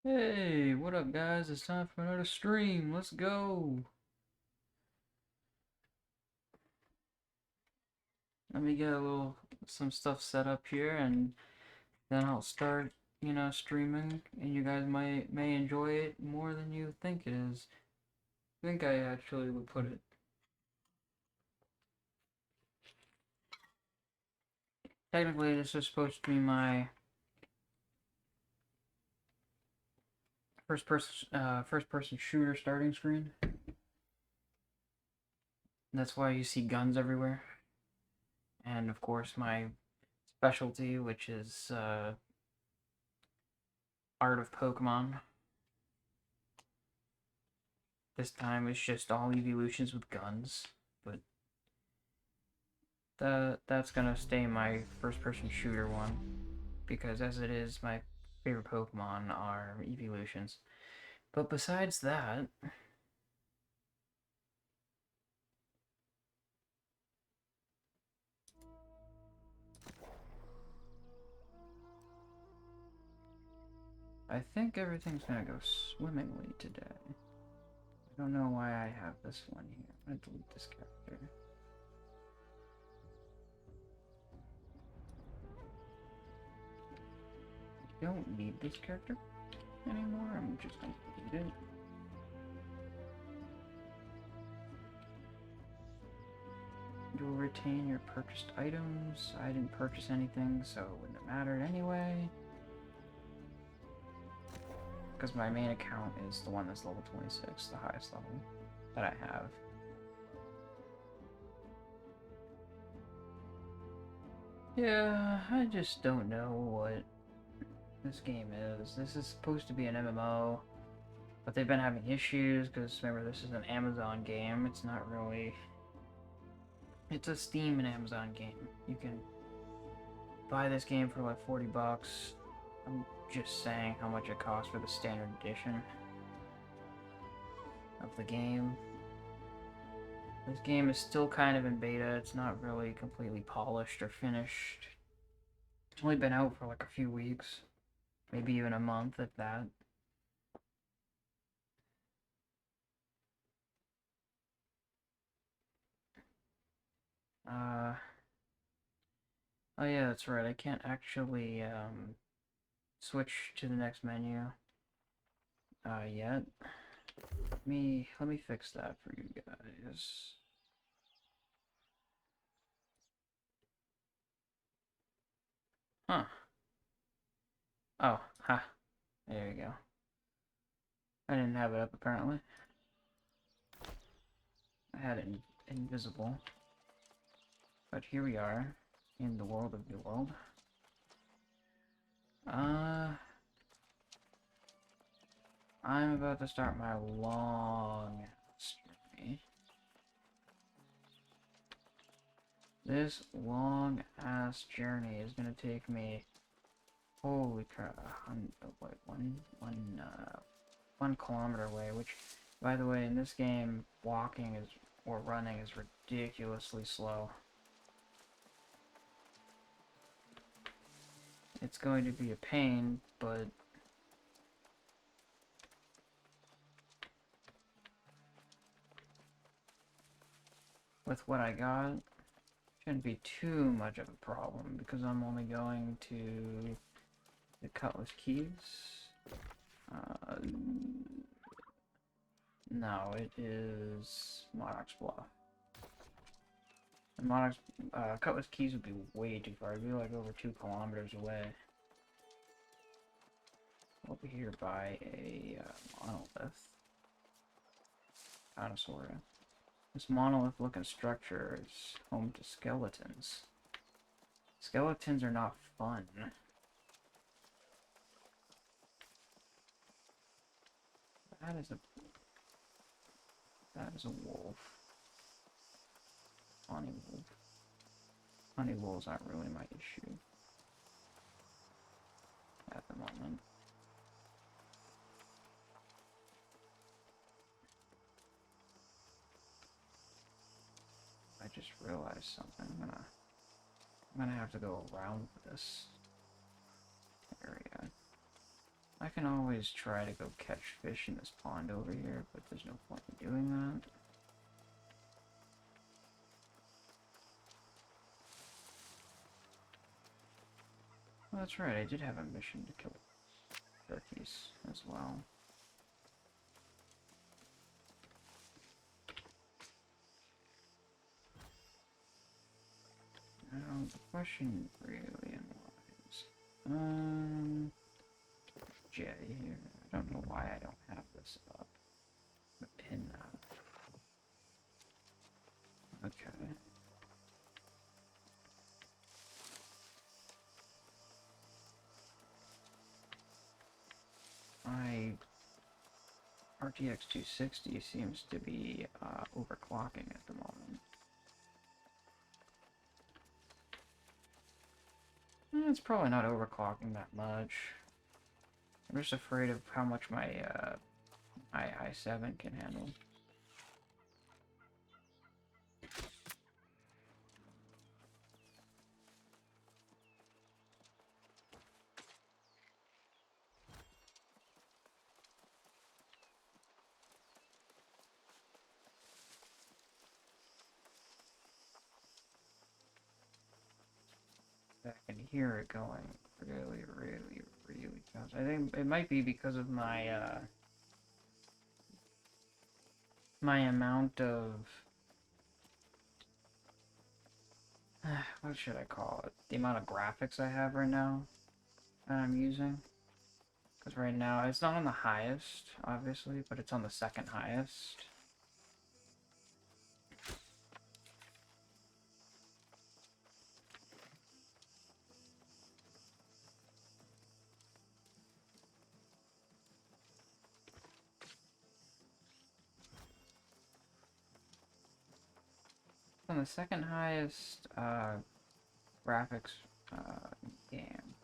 Hey, what up, guys? It's time for another stream. Let's go. Let me get some stuff set up here, and then I'll start, streaming, and you guys may enjoy it more than you think it is. I think I actually would put it. Technically, this is supposed to be my first person shooter starting screen. That's why you see guns everywhere, and of course my specialty, which is art of Pokemon. This time it's just all evolutions with guns, but that's gonna stay my first-person shooter one because as it is, my favorite Pokemon are evolutions. But besides that, I think everything's gonna go swimmingly today. I don't know why I have this one here. I'm gonna delete this character. I don't need this character anymore. I'm just gonna delete it. You'll retain your purchased items. I didn't purchase anything, so it wouldn't have mattered anyway. Because my main account is the one that's level 26, the highest level that I have. Yeah, I just don't know what this game is. This is supposed to be an MMO, but they've been having issues because remember, this is an Amazon game. It's not really. It's a Steam and Amazon game. You can buy this game for like 40 bucks. I'm just saying how much it costs for the standard edition of the game. This game is still kind of in beta. It's not really completely polished or finished. It's only been out for like a few weeks, maybe even a month at that. Uh, oh yeah, that's right. I can't actually switch to the next menu yet. Let me fix that for you guys. Huh. Oh, ha. There you go. I didn't have it up apparently. I had it invisible. But here we are in the world of the world. I'm about to start my long journey. This long ass journey is gonna take me, holy crap, wait, 1 kilometer away. Which, by the way, in this game, walking is or running is ridiculously slow. It's going to be a pain, but with what I got, shouldn't be too much of a problem because I'm only going to the Cutlass Keys. No, it is Monarch's Bluff. And Monarch's Cutlass Keys would be way too far. It'd be like over 2 kilometers away. Over here by a monolith. Dinosaur. This monolith-looking structure is home to skeletons. Skeletons are not fun. That is a wolf. Honey wolf. Honey wolves aren't really my issue at the moment. I just realized something. I'm gonna have to go around this area. I can always try to go catch fish in this pond over here, but there's no point in doing that. Well, that's right, I did have a mission to kill turkeys as well. Now, the question really lies, J here. I don't know why I don't have this up. The pin that. Okay. My RTX 260 seems to be overclocking at the moment. It's probably not overclocking that much. I'm just afraid of how much my i7 can handle. I can hear it going really, really, really fast. I think it might be because of my my amount of what should I call it? The amount of graphics I have right now that I'm using. Because right now it's not on the highest, obviously, but it's on the second highest. On the second highest graphics game.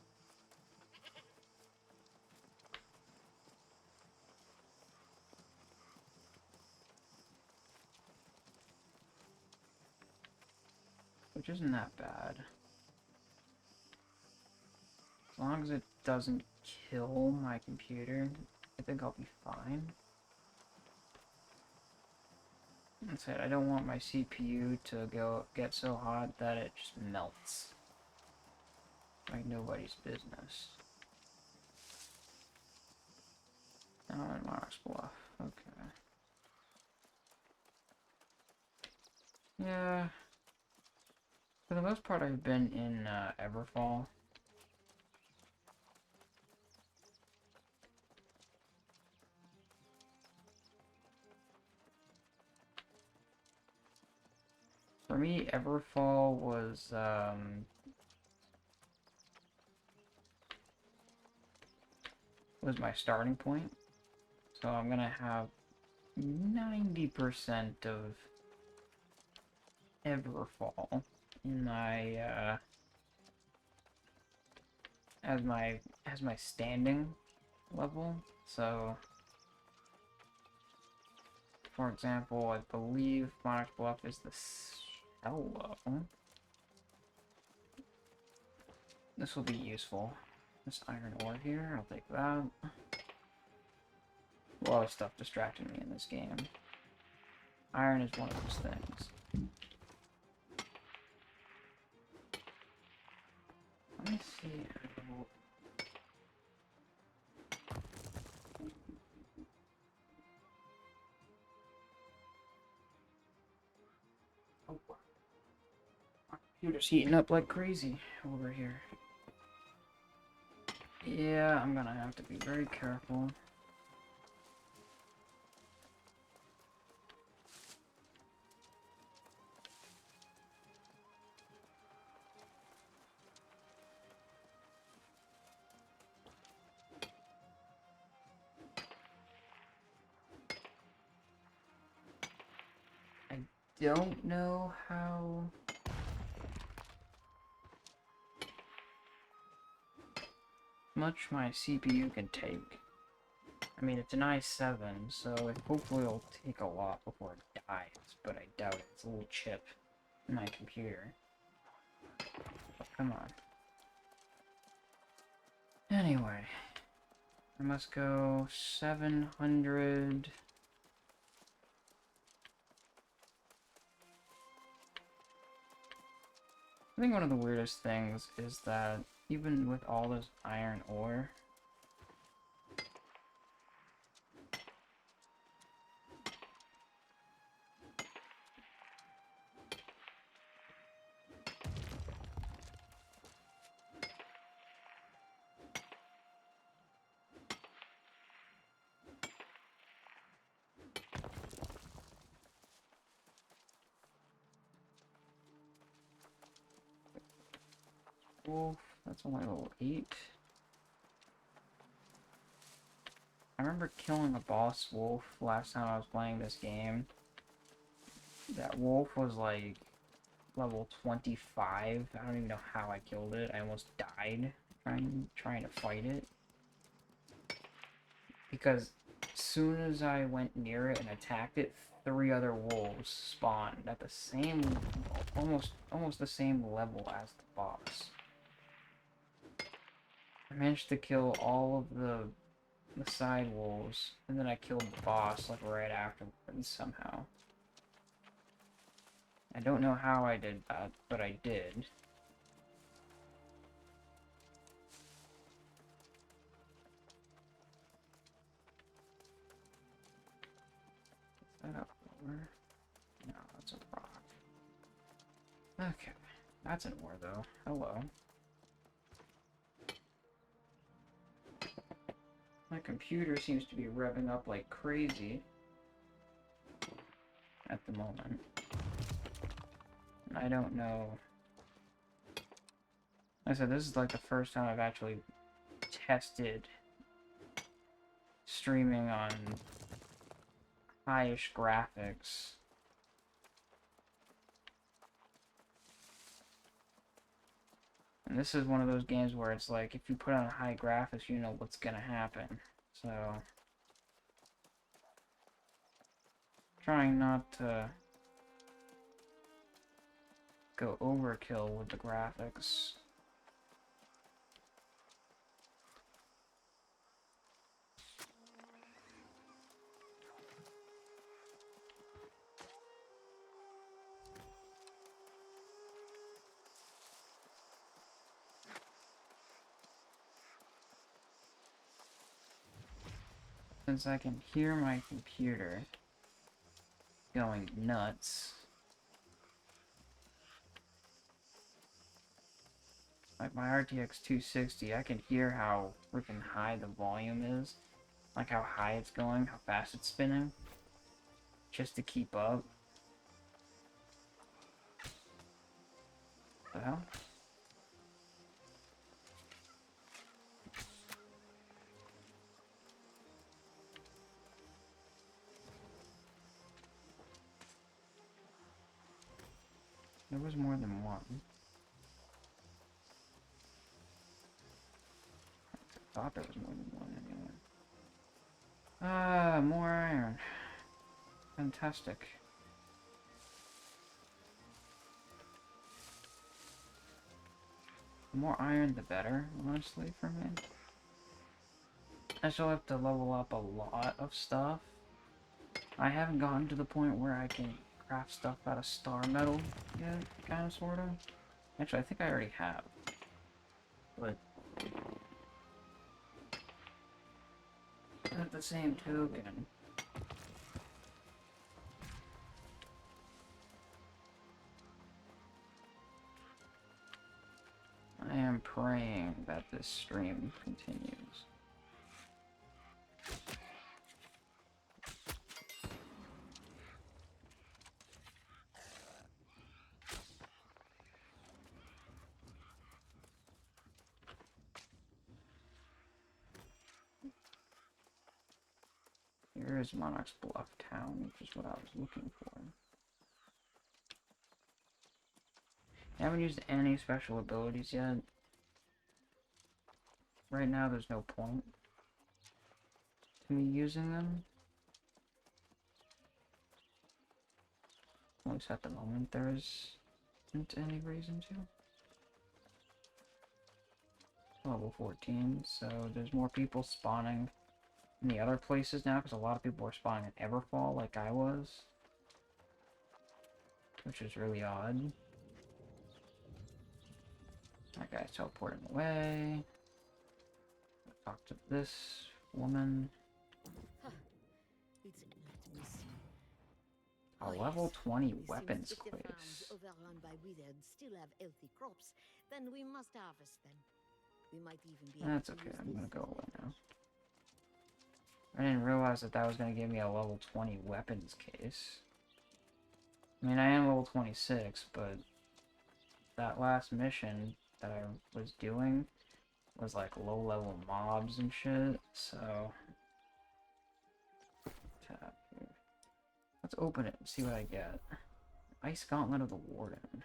Which isn't that bad. As long as it doesn't kill my computer, I think I'll be fine. That's it. I don't want my CPU to get so hot that it just melts. Like nobody's business. Oh, and Monarch's Bluff. Okay. Yeah. For the most part, I've been in Everfall. For me, Everfall was my starting point. So I'm gonna have 90% of Everfall in my as my standing level. So for example, I believe Monarch's Bluff is the shallow. This will be useful. This iron ore here, I'll take that. A lot of stuff distracting me in this game. Iron is one of those things. Let me see. Oh, my computer's heating up like crazy over here. Yeah, I'm gonna have to be very careful. I don't know how much my CPU can take. I mean, it's an i7, so it hopefully will take a lot before it dies, but I doubt it. It's a little chip in my computer. Oh, come on. Anyway. I must go 700. I think one of the weirdest things is that even with all this iron ore, wolf, that's only level 8. I remember killing a boss wolf last time I was playing this game. That wolf was like level 25. I don't even know how I killed it. I almost died trying to fight it. Because as soon as I went near it and attacked it, 3 other wolves spawned at the same, almost the same level as the boss. I managed to kill all of the side wolves, and then I killed the boss like right afterwards somehow. I don't know how I did that, but I did. Is that up lower? No, that's a rock. Okay, that's an ore though. Hello. My computer seems to be revving up like crazy at the moment. I don't know. Like I said, this is like the first time I've actually tested streaming on high-ish graphics. And this is one of those games where it's like, if you put on high graphics, you know what's gonna happen. So, trying not to go overkill with the graphics. Since I can hear my computer going nuts. Like my RTX 260, I can hear how freaking high the volume is. Like how high it's going, how fast it's spinning. Just to keep up. What the hell? There was more than one. I thought there was more than one anyway. Ah, more iron. Fantastic. The more iron, the better, honestly, for me. I still have to level up a lot of stuff. I haven't gotten to the point where I can craft stuff out of star metal yet, kind of, sort of. Actually, I think I already have. But at the same token, I am praying that this stream continues. Here is Monarch's Bluff Town, which is what I was looking for. I haven't used any special abilities yet. Right now, there's no point to me using them. At least at the moment, there isn't any reason to. level 14, so there's more people spawning in the other places now, because a lot of people are spawning in Everfall, like I was. Which is really odd. That guy's teleporting away. Talk to this woman. A level 20 weapons place. Overrun by wizards still have healthy crops, then we must harvest them. We might even be That's okay, I'm gonna go away now. I didn't realize that that was gonna give me a level 20 weapons case. I mean, I am level 26, but that last mission that I was doing was like low-level mobs and shit, so... Tap here. Let's open it and see what I get. Ice Gauntlet of the Warden.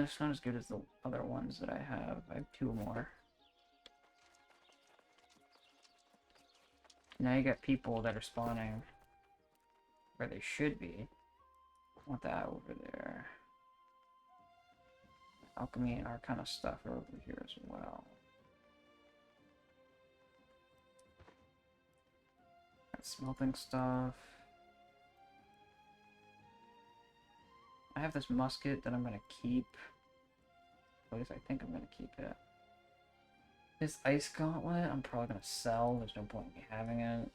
It's not as good as the other ones that I have. I have 2 more. Now you got people that are spawning where they should be. I want that over there. Alchemy and Arcana stuff are over here as well. Got smelting stuff. I have this musket that I'm gonna keep. At least I think I'm gonna keep it. This Ice Gauntlet, I'm probably gonna sell. There's no point in me having it.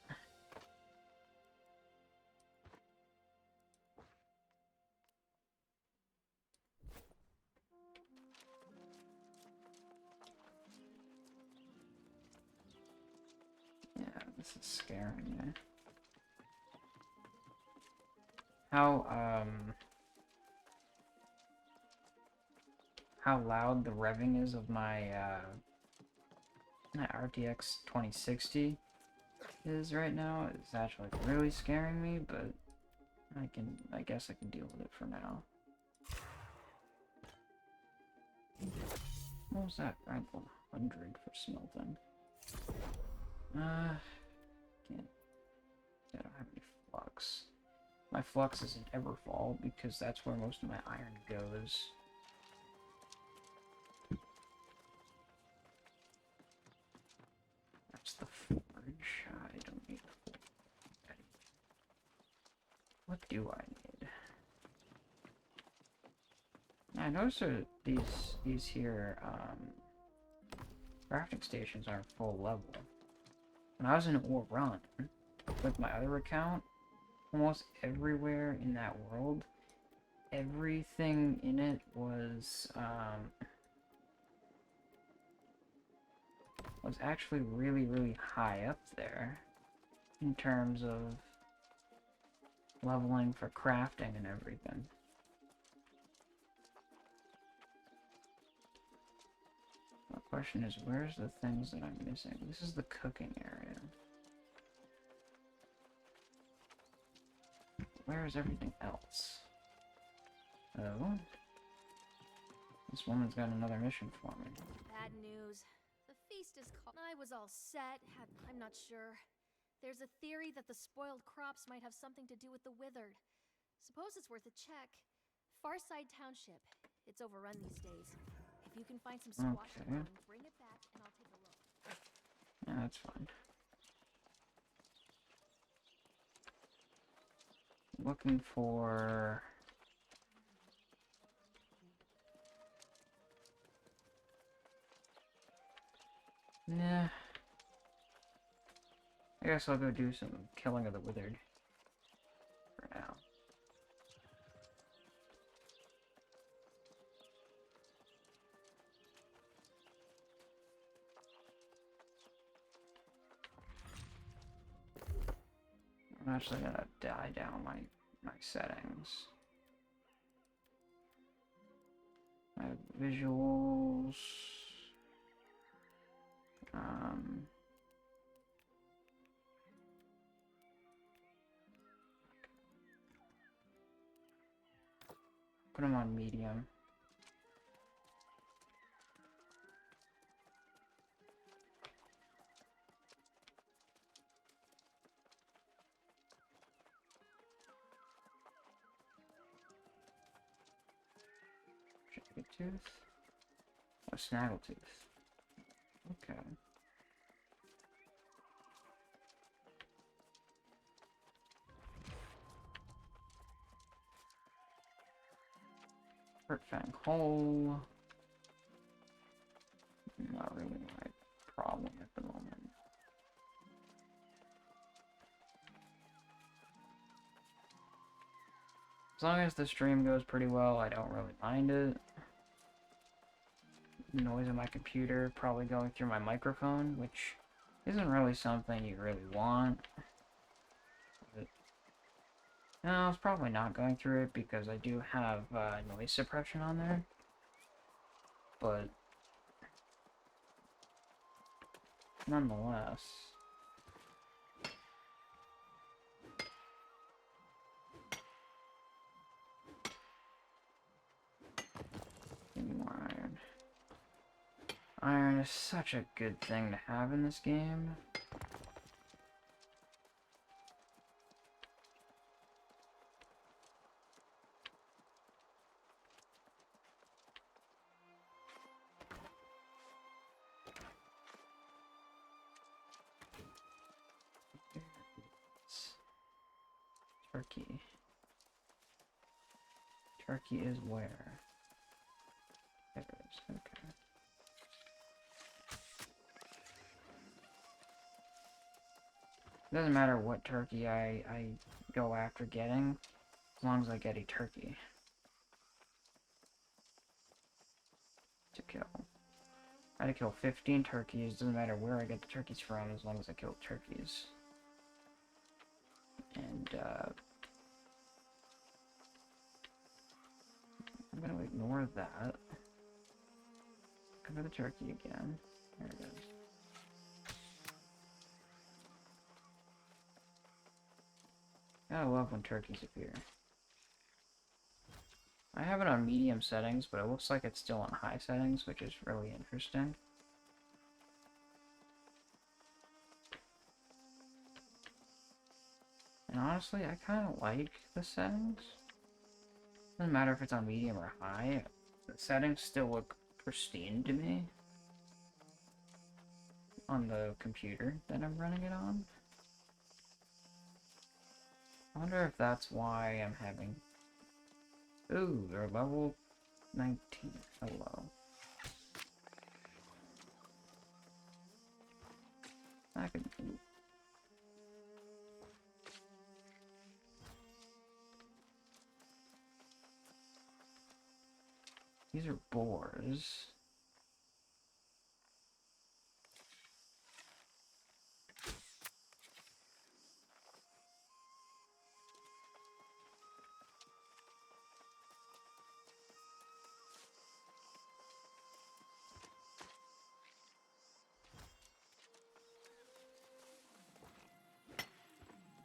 Yeah, this is scaring me. How loud the revving is of my RTX 2060 is right now is actually really scaring me, but I guess I can deal with it for now. What was that? I have 100 for smelting. Can't. I don't have any flux. My flux is in Everfall because that's where most of my iron goes. That's the forge. I don't need the forge. What do I need? I noticed that these here crafting stations aren't full level. When I was in Ore Run with my other account, almost everywhere in that world, everything in it was actually really, really high up there in terms of leveling for crafting and everything. The question is, where's the things that I'm missing? This is the cooking area. Where is everything else? Oh. This woman's got another mission for me. Bad news. The feast is called. I was all set. I'm not sure. There's a theory that the spoiled crops might have something to do with the withered. Suppose it's worth a check. Farside Township. It's overrun these days. If you can find some squash along, bring it back and I'll take a look. Yeah, that's fine. Looking for... Nah. I guess I'll go do some killing of the withered for now. I'm actually gonna die down my settings. My visuals. Put them on medium. Tooth. snaggletooth. Okay. Hurt Fang Hole. Not really my problem at the moment. As long as the stream goes pretty well, I don't really mind it. Noise on my computer, probably going through my microphone, which isn't really something you really want. But, no, it's probably not going through it because I do have noise suppression on there. But nonetheless. Give me more iron. Iron is such a good thing to have in this game. Turkey. Turkey is where? There it is, okay. Doesn't matter what turkey I go after getting, as long as I get a turkey to kill. I had to kill 15 turkeys, doesn't matter where I get the turkeys from, as long as I kill turkeys. And, I'm gonna ignore that. Look for the turkey again. There it is. I love when turkeys appear. I have it on medium settings, but it looks like it's still on high settings, which is really interesting. And honestly, I kind of like the settings. Doesn't matter if it's on medium or high, the settings still look pristine to me on the computer that I'm running it on. I wonder if that's why I'm having... Ooh, they're level 19. Hello. I could... These are boars.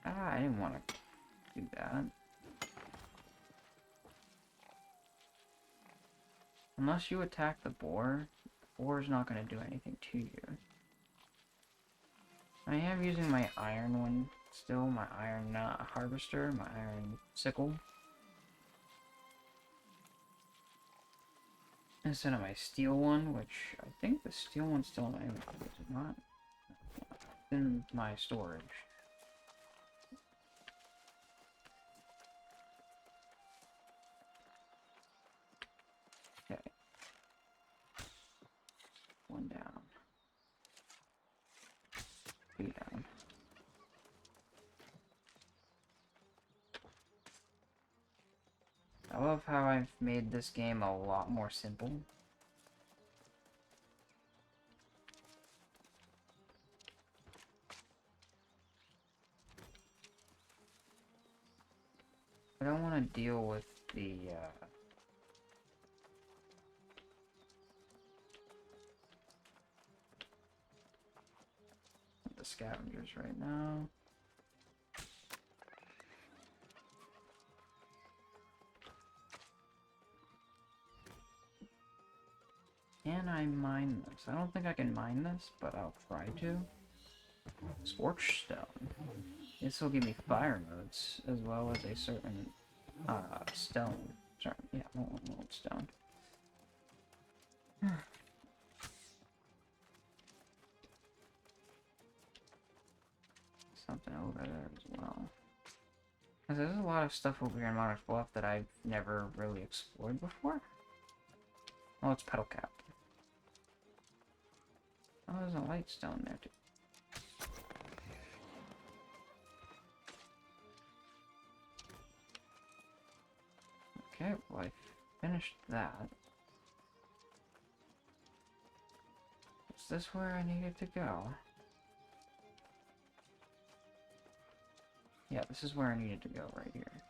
Ah, I didn't want to do that. Unless you attack the boar is not going to do anything to you. I am using my iron one still, my iron harvester, my iron sickle. Instead of my steel one, which I think the steel one's still in my inventory, is it not? It's in my storage. Okay. One down. Two down. I love how I've made this game a lot more simple. I don't want to deal with the scavengers right now. Can I mine this? I don't think I can mine this, but I'll try to. Scorched stone. This will give me fire modes, as well as a certain, stone. Sorry, yeah, molten stone. something over there as well. 'Cause there's a lot of stuff over here in Monarch's Bluff that I've never really explored before. Oh, it's Petal Cap. Oh, there's a light stone there too. Okay, well I finished that. Is this where I needed to go? Yeah, this is where I needed to go, right here.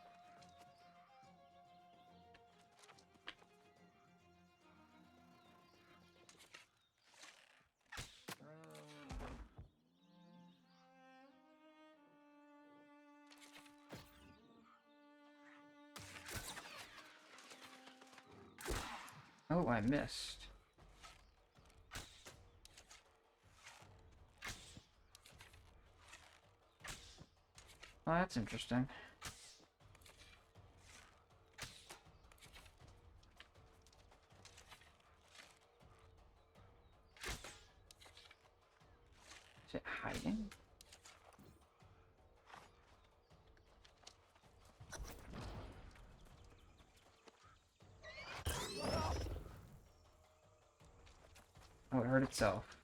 Oh, I missed. Oh, that's interesting. Is it hiding? Oh, it hurt itself.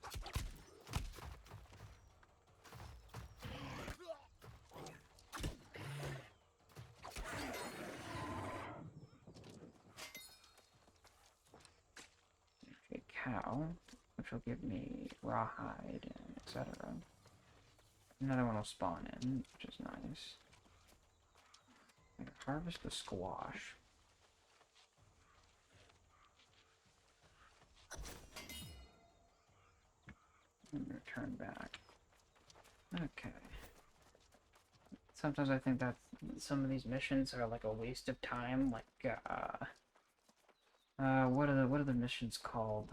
A cow, which will give me rawhide and etc. Another one will spawn in, which is nice. I can harvest the squash. And return back. Okay. Sometimes I think that some of these missions are like a waste of time, like what are the missions called?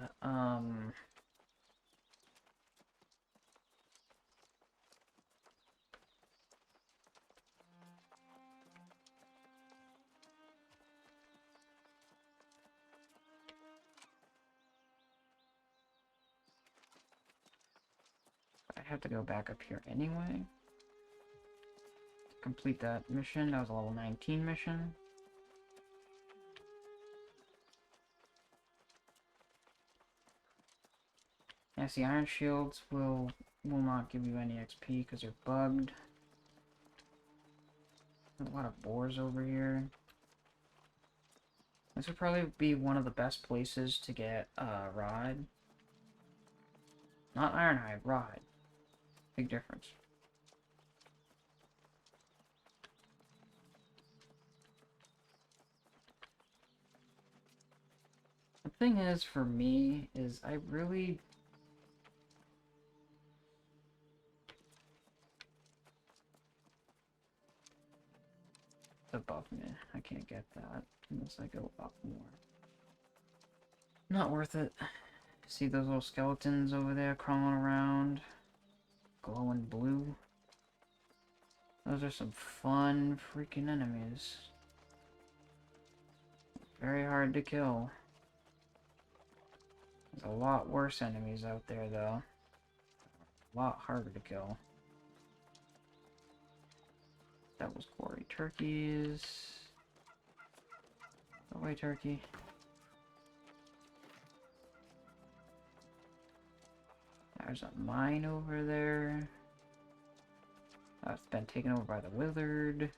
I have to go back up here anyway. To complete that mission. That was a level 19 mission. Yes, the iron shields will not give you any XP because they're bugged. There's a lot of boars over here. This would probably be one of the best places to get rod. Not ironhide, rod. Big difference. The thing is, for me, is I really... above me. I can't get that unless I go up more. Not worth it. See those little skeletons over there crawling around? Glowing blue. Those are some fun freaking enemies. Very hard to kill. There's a lot worse enemies out there though. A lot harder to kill. That was quarry turkeys. Go away, turkey. There's a mine over there. It's been taken over by the wizard.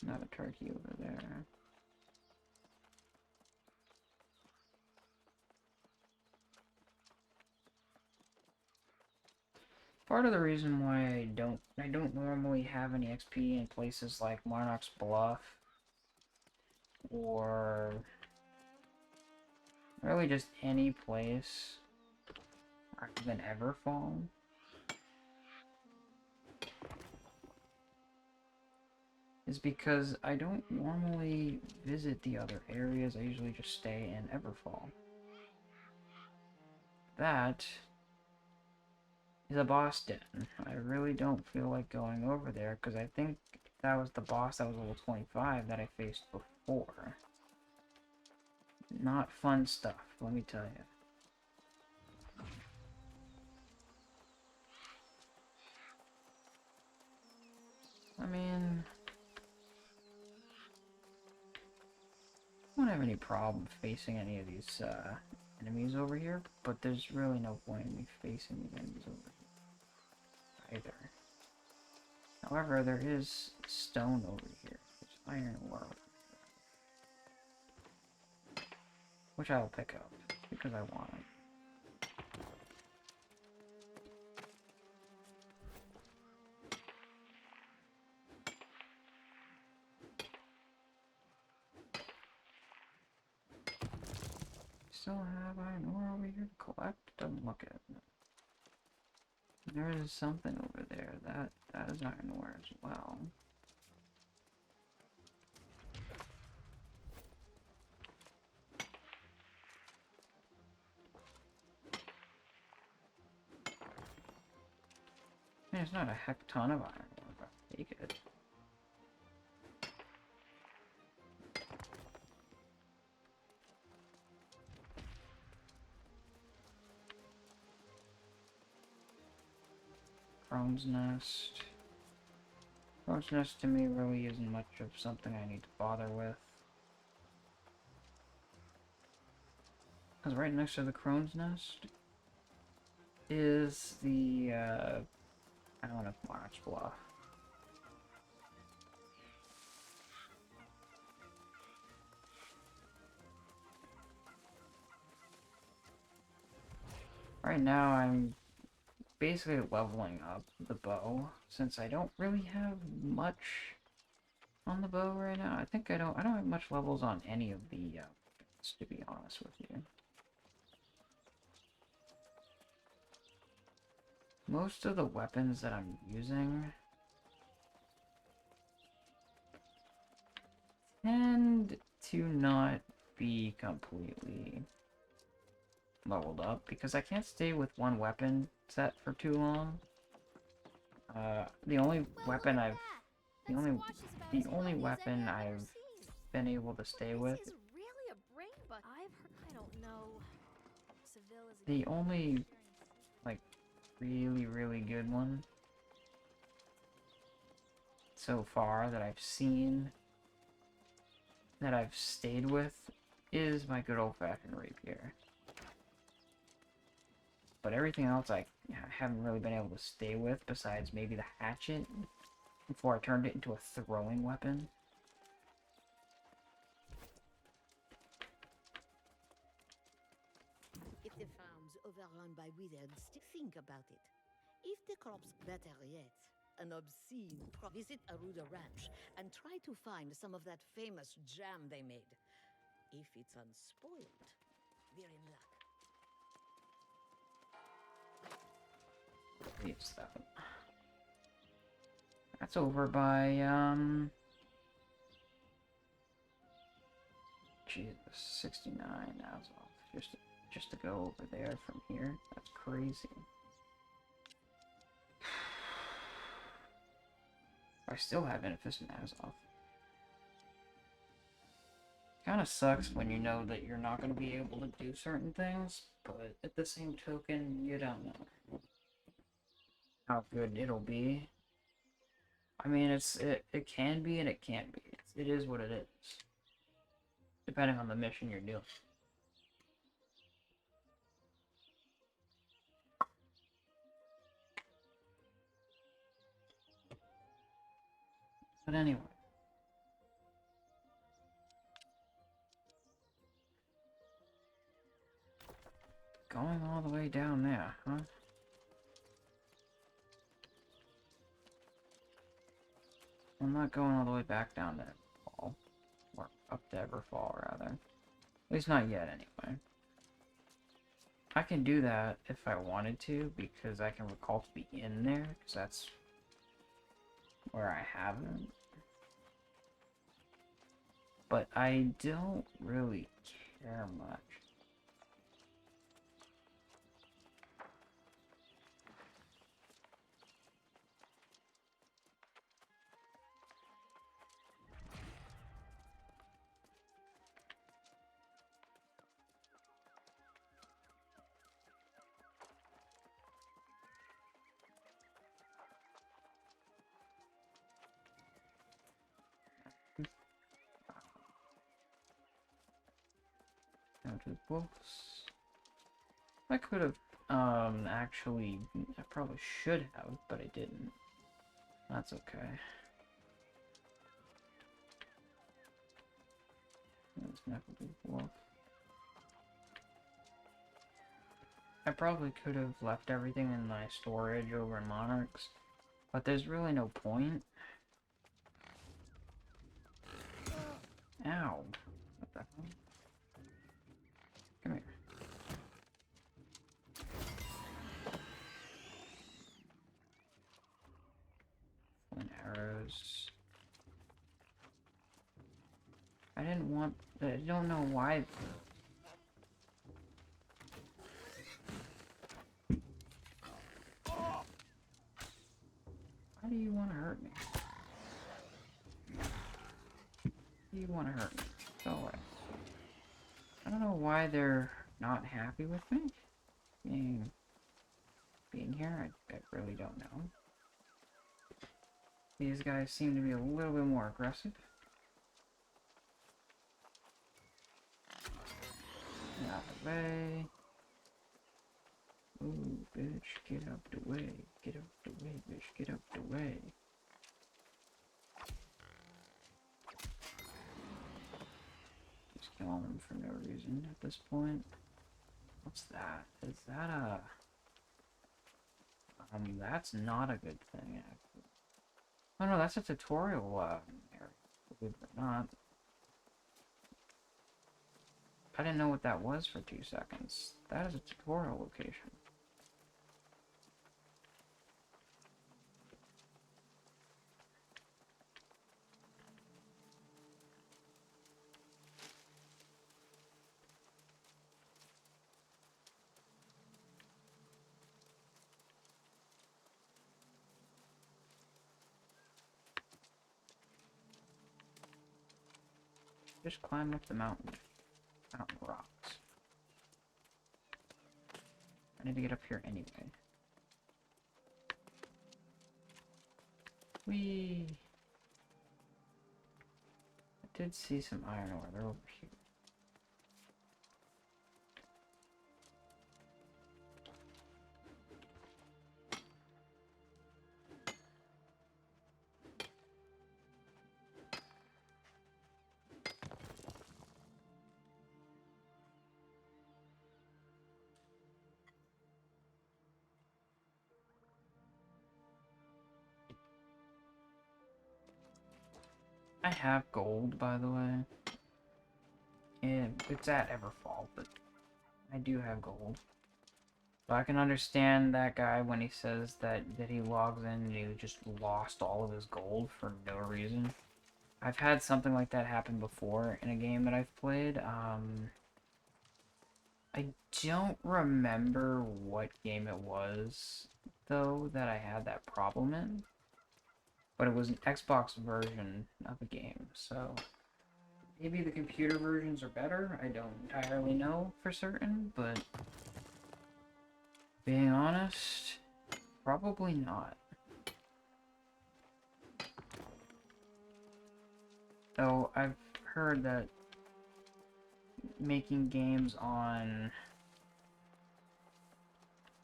Not a turkey over there. Part of the reason why I don't normally have any XP in places like Monarch's Bluff or really just any place or even Everfall is because I don't normally visit the other areas. I usually just stay in Everfall. That is a boss den. I really don't feel like going over there because I think that was the boss that was level 25 that I faced before. Not fun stuff, let me tell you. I mean, I don't have any problem facing any of these enemies over here, but there's really no point in me facing these enemies over here either. However, there is stone over here. There's iron ore, which I'll pick up because I want it. Still have iron ore over here to collect? Don't look at it. There is something over there. That is iron ore as well. I mean, it's not a heck ton of iron ore, but I'll take it. Crone's Nest. Crone's Nest to me really isn't much of something I need to bother with. Because right next to the Crone's Nest is the, I don't know if March Bluff. Right now I'm basically leveling up the bow, since I don't really have much on the bow right now. I think I don't have much levels on any of the weapons, to be honest with you. Most of the weapons that I'm using tend to not be completely leveled up, because I can't stay with one weapon set for too long. The only weapon I've been able to stay with, the only like really good one so far that I've seen that I've stayed with is my good old-fashioned rapier. But everything else I haven't really been able to stay with, besides maybe the hatchet, before I turned it into a throwing weapon. If the farm's overrun by wizards, think about it. If the crops better yet, an obscene visit Aruda Ranch and try to find some of that famous jam they made. If it's unspoiled, we're in luck. It's that. That's over by, Jesus, 69 hours off. Just to go over there from here. That's crazy. I still have Inefficient Azov. Kinda sucks when you know that you're not gonna be able to do certain things, but at the same token, you don't know how good it'll be. I mean, it can be and it can't be. It is what it is, depending on the mission you're doing. But anyway. Going all the way down there, huh? I'm not going all the way back down to Everfall. Or up to Everfall, rather. At least not yet, anyway. I can do that if I wanted to, because I can recall to be in there, because that's where I haven't. But I don't really care much. Go to the books. I could have, actually, I probably should have, but I didn't. That's okay. That's not gonna be wolf. I probably could have left everything in my storage over in Monarchs, but there's really no point. Ow. What the hell? Come here. Flint arrows. I didn't want... I don't know why... Why do you want to hurt me? Why do you want to hurt me? Go away. I don't know why they're not happy with me being here. I really don't know. These guys seem to be a little bit more aggressive. Out of the way. Ooh, bitch, get out the way. Get out the way, bitch, get out the way. Just killing them for no reason at this point. What's that? Is that a... that's not a good thing, actually. Oh no, that's a tutorial, area. Believe it or not. I didn't know what that was for 2 seconds. That is a tutorial location. Just climb up the mountain rocks. I need to get up here anyway. Whee! I did see some iron ore. They're over here. I have gold, by the way. And it's at Everfall, but I do have gold. So I can understand that guy when he says that he logs in and he just lost all of his gold for no reason. I've had something like that happen before in a game that I've played. I don't remember what game it was, though, that I had that problem in. But it was an Xbox version of a game, so... Maybe the computer versions are better, I don't entirely know for certain, but... Being honest, probably not. Though I've heard that making games on,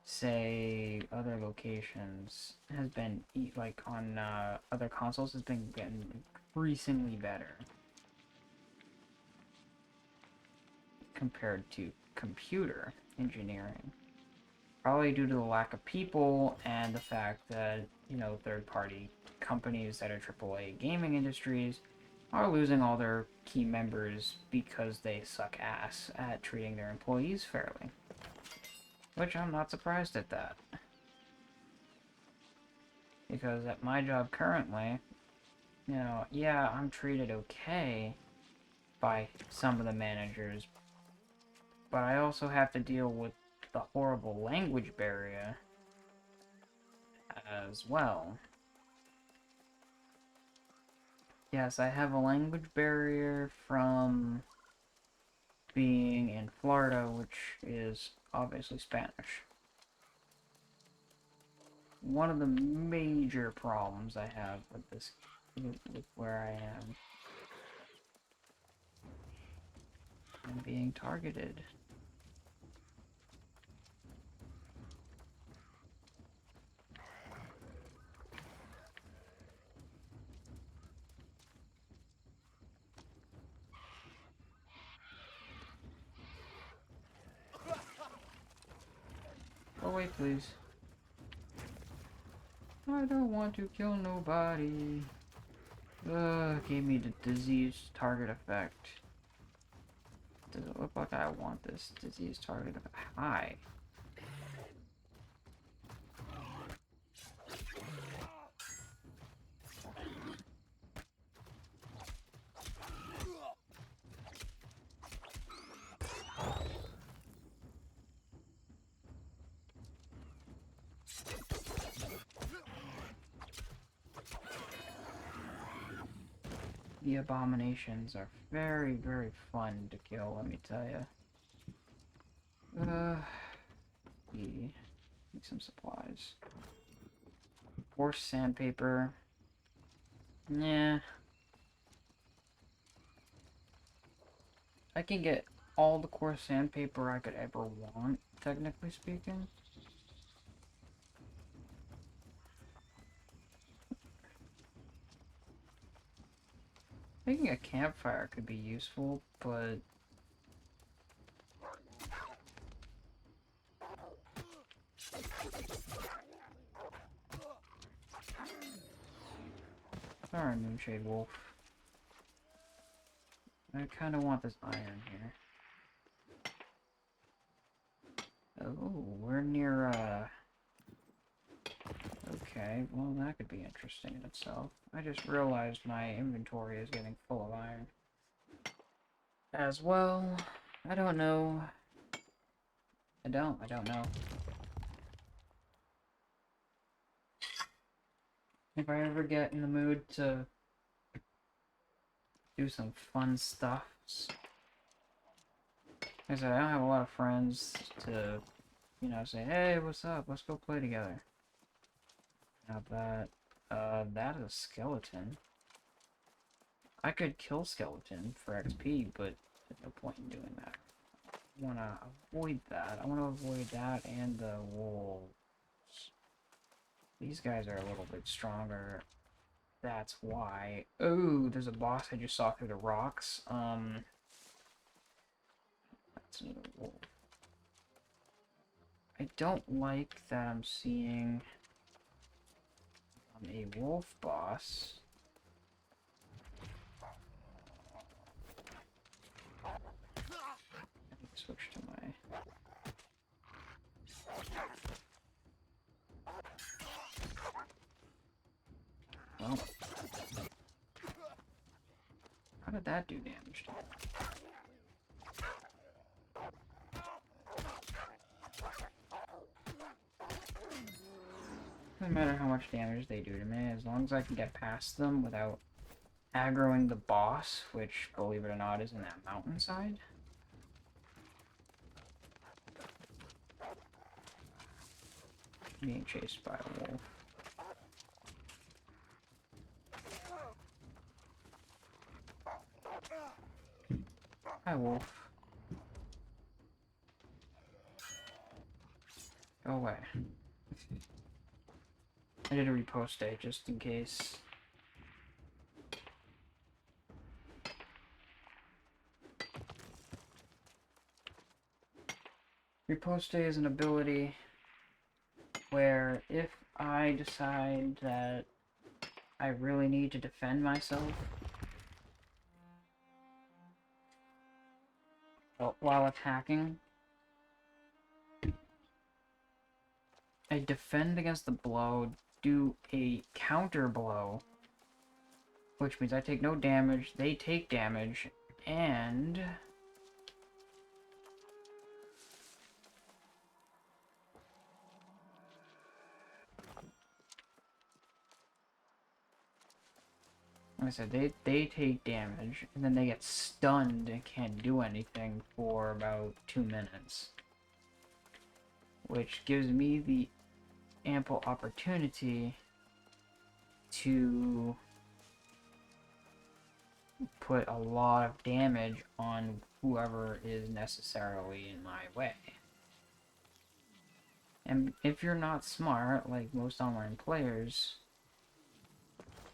say, other locations has been, like, on other consoles has been getting increasingly better compared to computer engineering. Probably due to the lack of people and the fact that, you know, third-party companies that are AAA gaming industries are losing all their key members because they suck ass at treating their employees fairly. Which I'm not surprised at that. Because at my job currently, you know, yeah, I'm treated okay by some of the managers, but I also have to deal with the horrible language barrier as well. Yes, I have a language barrier from being in Florida, which is obviously Spanish. One of the major problems I have with this, with where I am. I'm being targeted. Go away, please. I don't want to kill nobody. Gave me the disease target effect. Does it look like I want this disease target effect? Hi. The abominations are very, very fun to kill, let me tell you. Make some supplies. Coarse sandpaper. Yeah. I can get all the coarse sandpaper I could ever want, technically speaking. Making a campfire could be useful, but alright, Moonshade Wolf. I kinda want this iron here. Oh, we're near, okay, well that could be interesting in itself. I just realized my inventory is getting full of iron. As well, I don't know. I don't know. If I ever get in the mood to do some fun stuff. Like I said, I don't have a lot of friends to, you know, say, hey, what's up? Let's go play together. Not that. That is a skeleton. I could kill skeleton for XP, but there's no point in doing that. I want to avoid that. I want to avoid that and the wolves. These guys are a little bit stronger. That's why. Oh, there's a boss I just saw through the rocks. That's another wolf. I don't like that I'm seeing a wolf boss. Let me switch to my... Well, how did that do damage to me? Doesn't matter how much damage they do to me, as long as I can get past them without aggroing the boss, which, believe it or not, is in that mountainside. Being chased by a wolf. Hi, wolf. Go away. I did a repost day just in case. Repost day is an ability where if I decide that I really need to defend myself while attacking, I defend against the blow, do a counter blow, which means I take no damage, they take damage, and like I said, they take damage, and then they get stunned and can't do anything for about 2 minutes. Which gives me the ample opportunity to put a lot of damage on whoever is necessarily in my way. And if you're not smart, like most online players,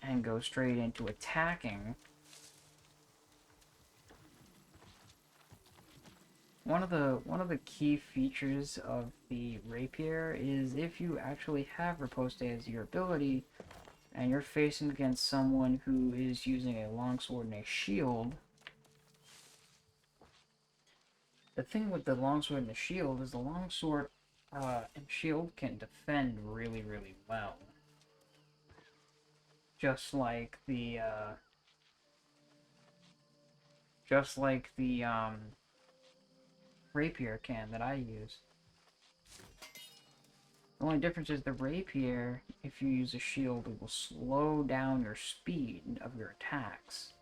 and go straight into attacking, one of the key features of the rapier is if you actually have riposte as your ability, and you're facing against someone who is using a longsword and a shield. The thing with the longsword and the shield is the longsword and shield can defend really, really well. Just like the rapier can that I use. The only difference is the rapier, if you use a shield, it will slow down your speed of your attacks.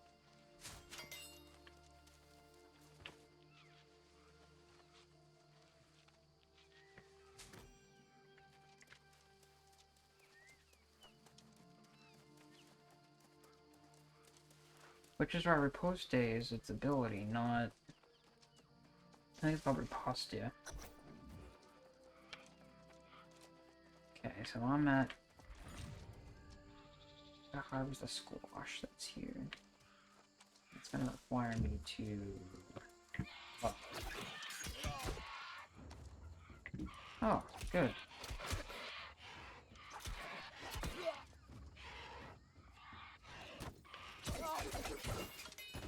Which is why riposte is its ability, not... I think it's called ripostia. Okay, so I'm at... I harvest a squash that's here. It's gonna require me to... Oh, oh good.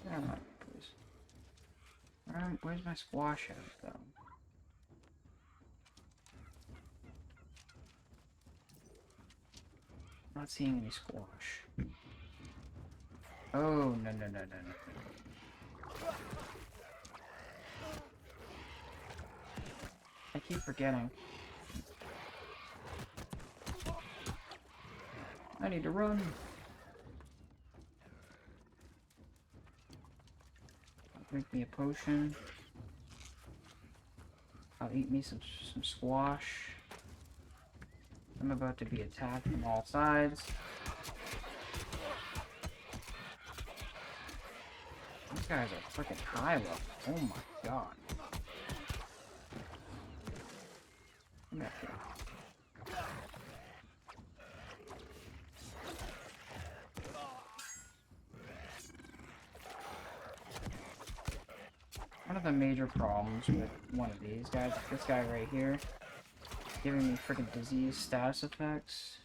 Where am I, please? Where's my squash at, though? I'm not seeing any squash. Oh, no, no, no, no, no. I keep forgetting. I need to run. I'll drink me a potion. I'll eat me some squash. I'm about to be attacked from all sides. These guys are freaking high level. Oh my god. Come back here. One of the major problems with one of these guys, this guy right here, giving me freaking disease status effects.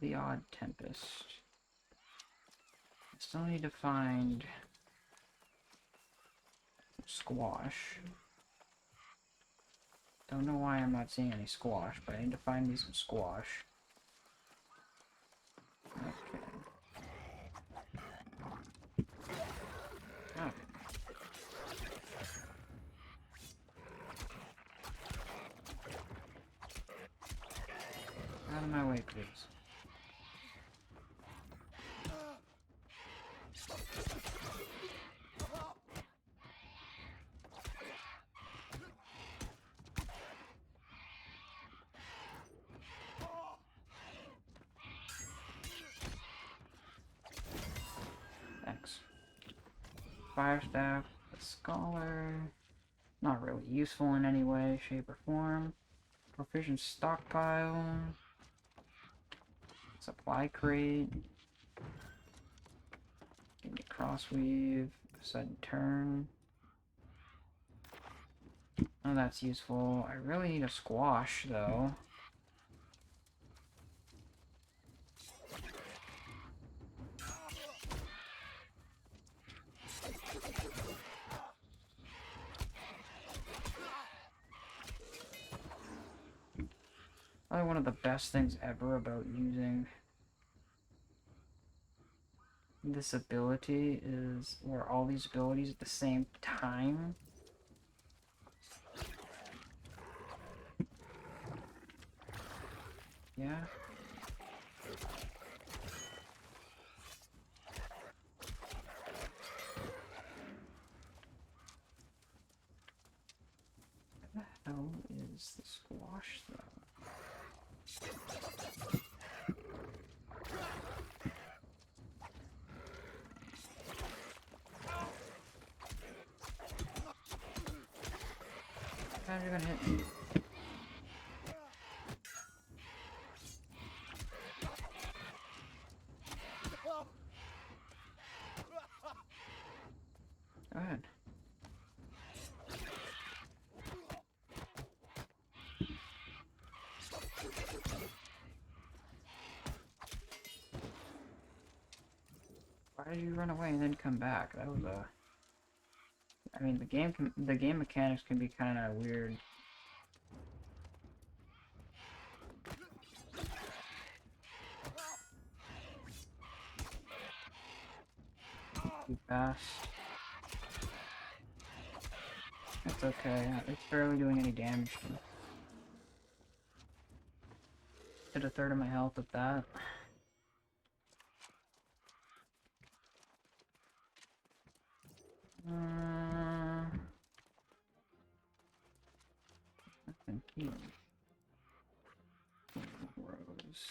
The odd tempest. I still need to find squash. Don't know why I'm not seeing any squash, but I need to find me some squash. Okay. Oh. Out of my way, please. Thanks. Fire staff, a scholar. Not really useful in any way, shape, or form. Proficient stockpile. Supply crate. Give me crossweave. Sudden turn. Oh, that's useful. I really need a squash, though. Probably one of the best things ever about using this ability is, or all these abilities at the same time. Yeah. What the hell is... It's the squash, though. How are you gonna hit me? Go ahead. Why did you run away and then come back? That was a... I mean, the game mechanics can be kind of weird. Too fast. It's okay. It's barely doing any damage to me. Did a third of my health with that. Nothing here. Rose.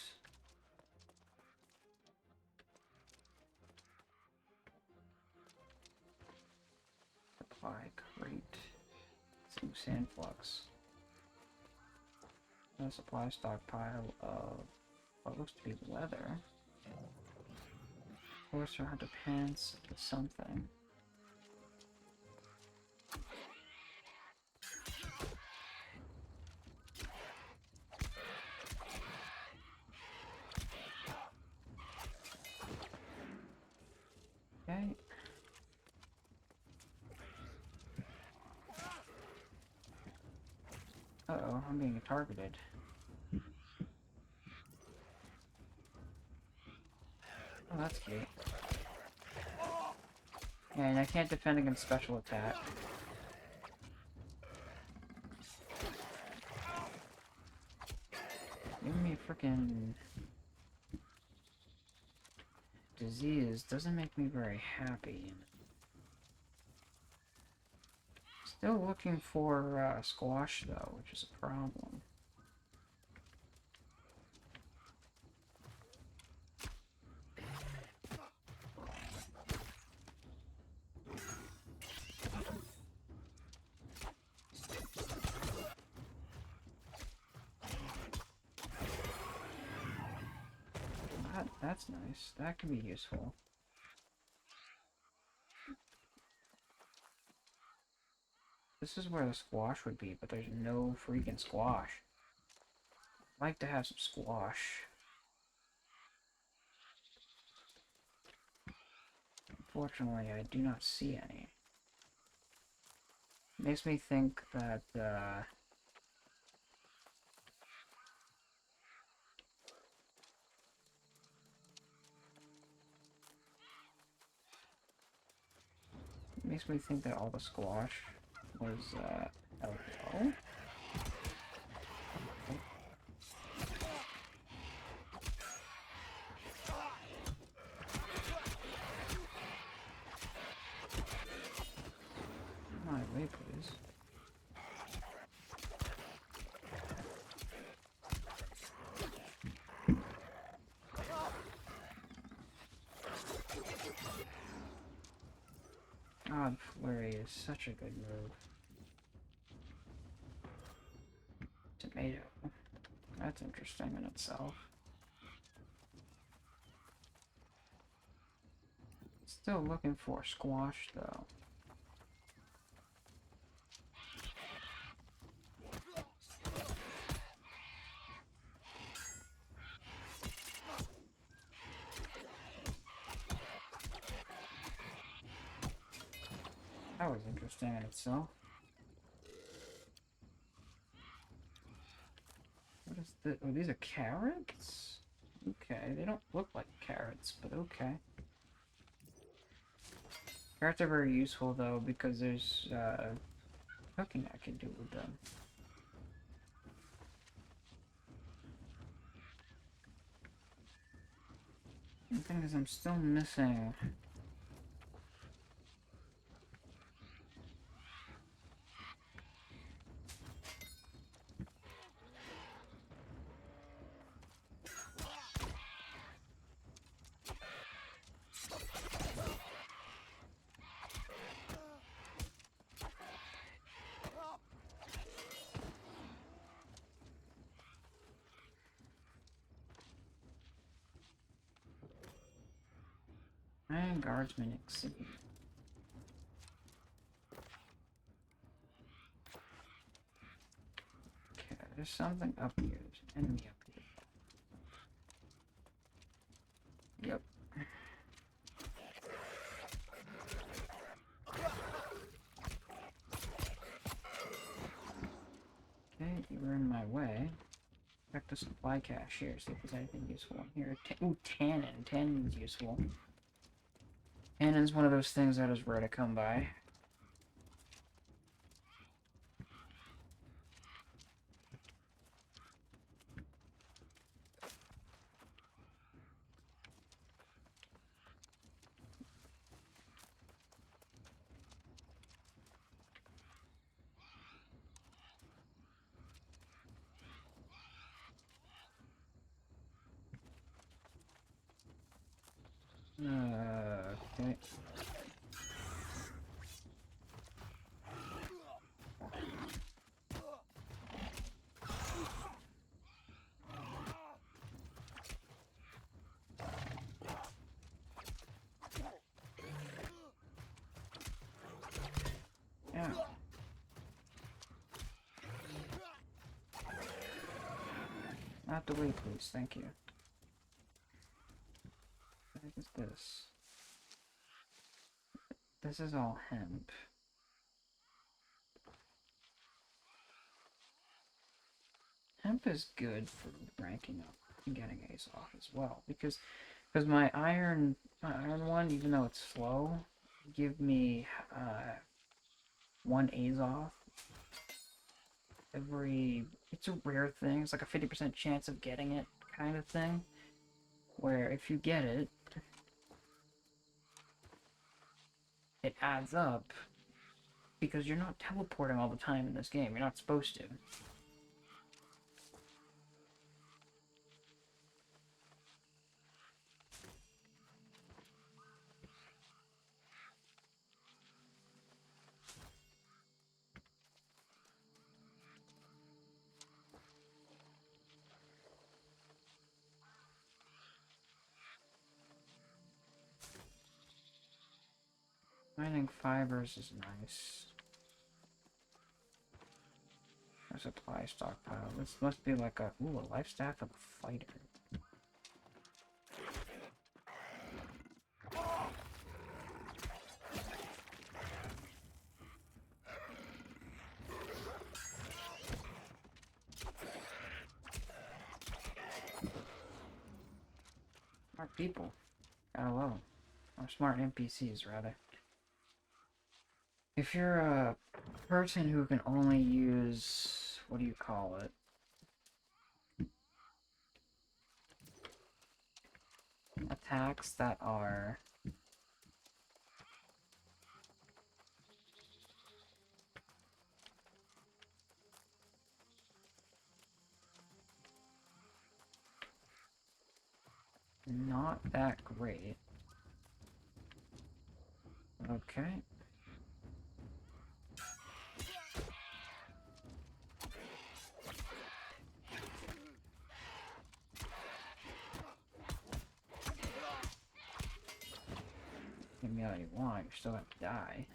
Supply crate. Some sand flux. A supply stockpile of what looks to be leather. Horse or hunter pants, something. Okay. Uh-oh, I'm being targeted. Oh, that's cute. Yeah, and I can't defend against special attack. Give me a frickin' disease doesn't make me very happy. Still looking for squash though, which is a problem. That's nice. That can be useful. This is where the squash would be, but there's no freaking squash. I'd like to have some squash. Unfortunately, I do not see any. Makes me think that, makes me think that all the squash was, hello? My way, please. God, Flurry is such a good move. Tomato. That's interesting in itself. Still looking for squash, though. That was interesting in itself. What is this? Oh, these are carrots? Okay, they don't look like carrots, but okay. Carrots are very useful, though, because there's, cooking I can do with them. The thing is, I'm still missing... Iron Guardsman exhibit. Okay, there's something up here. There's an enemy up here. Yep. Okay, you were in my way. Check the supply cache here, see if there's anything useful in here. Ooh, tannin. Tannin's useful. Tannin's one of those things that is rare to come by. Okay. Yeah. Not the way, please. Thank you. What is this? This is all hemp. Hemp is good for ranking up and getting A's off as well, because my iron one, even though it's slow, give me 1 A's off every. It's a rare thing. It's like a 50% chance of getting it kind of thing. Where if you get it, it adds up because you're not teleporting all the time in this game. You're not supposed to. Mining fibers is nice. A supply stockpile. This must be like a life staff of a fighter. Smart people. Gotta love them. Or smart NPCs, rather. If you're a person who can only use, what do you call it? Attacks that are not that great. Okay. Give me all you want, you still have to die.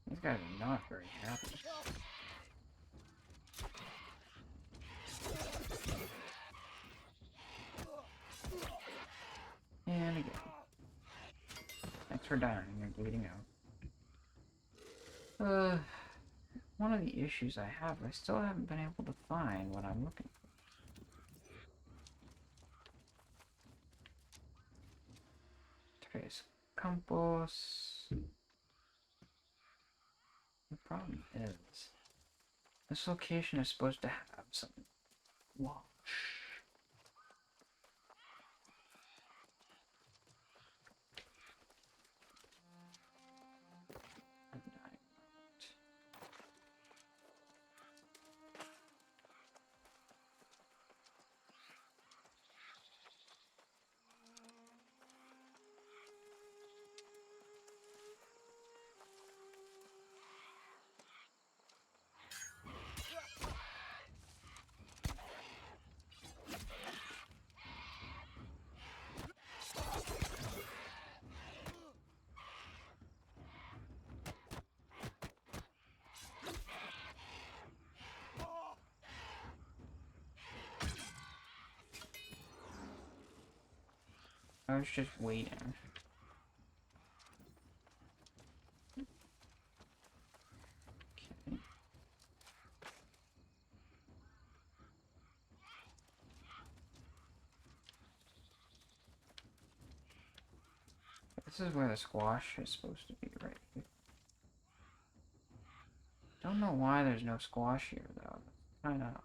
These guys are not very happy. And again. Thanks for dying, you're bleeding out. One of the issues I have, I still haven't been able to find what I'm looking for. Trace Campos. The problem is, this location is supposed to have some wash. I was just waiting. Okay. This is where the squash is supposed to be, right here. Don't know why there's no squash here, though. Kind of.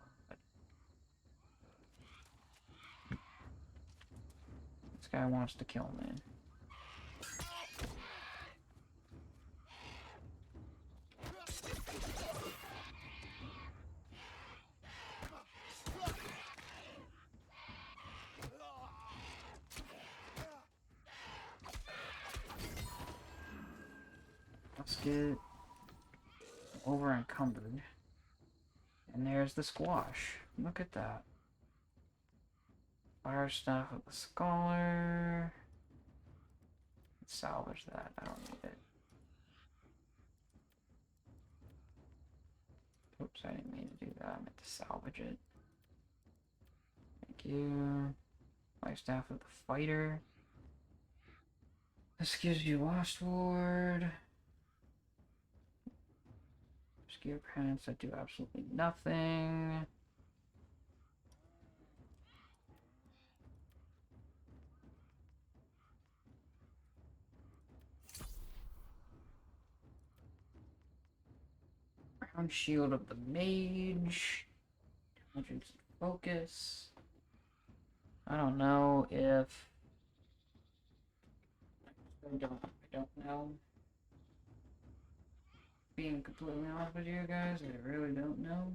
This guy wants to kill me. Let's get over encumbered. And there's the squash. Look at that. Fire staff of the scholar. Let's salvage that. I don't need it. Oops, I didn't mean to do that. I meant to salvage it. Thank you. Fire staff of the fighter. This gives you Lost Ward. Obscure pants that do absolutely nothing. Crown Shield of the Mage. Emergency Focus. I don't know if... I don't know. Being completely honest with you guys, I really don't know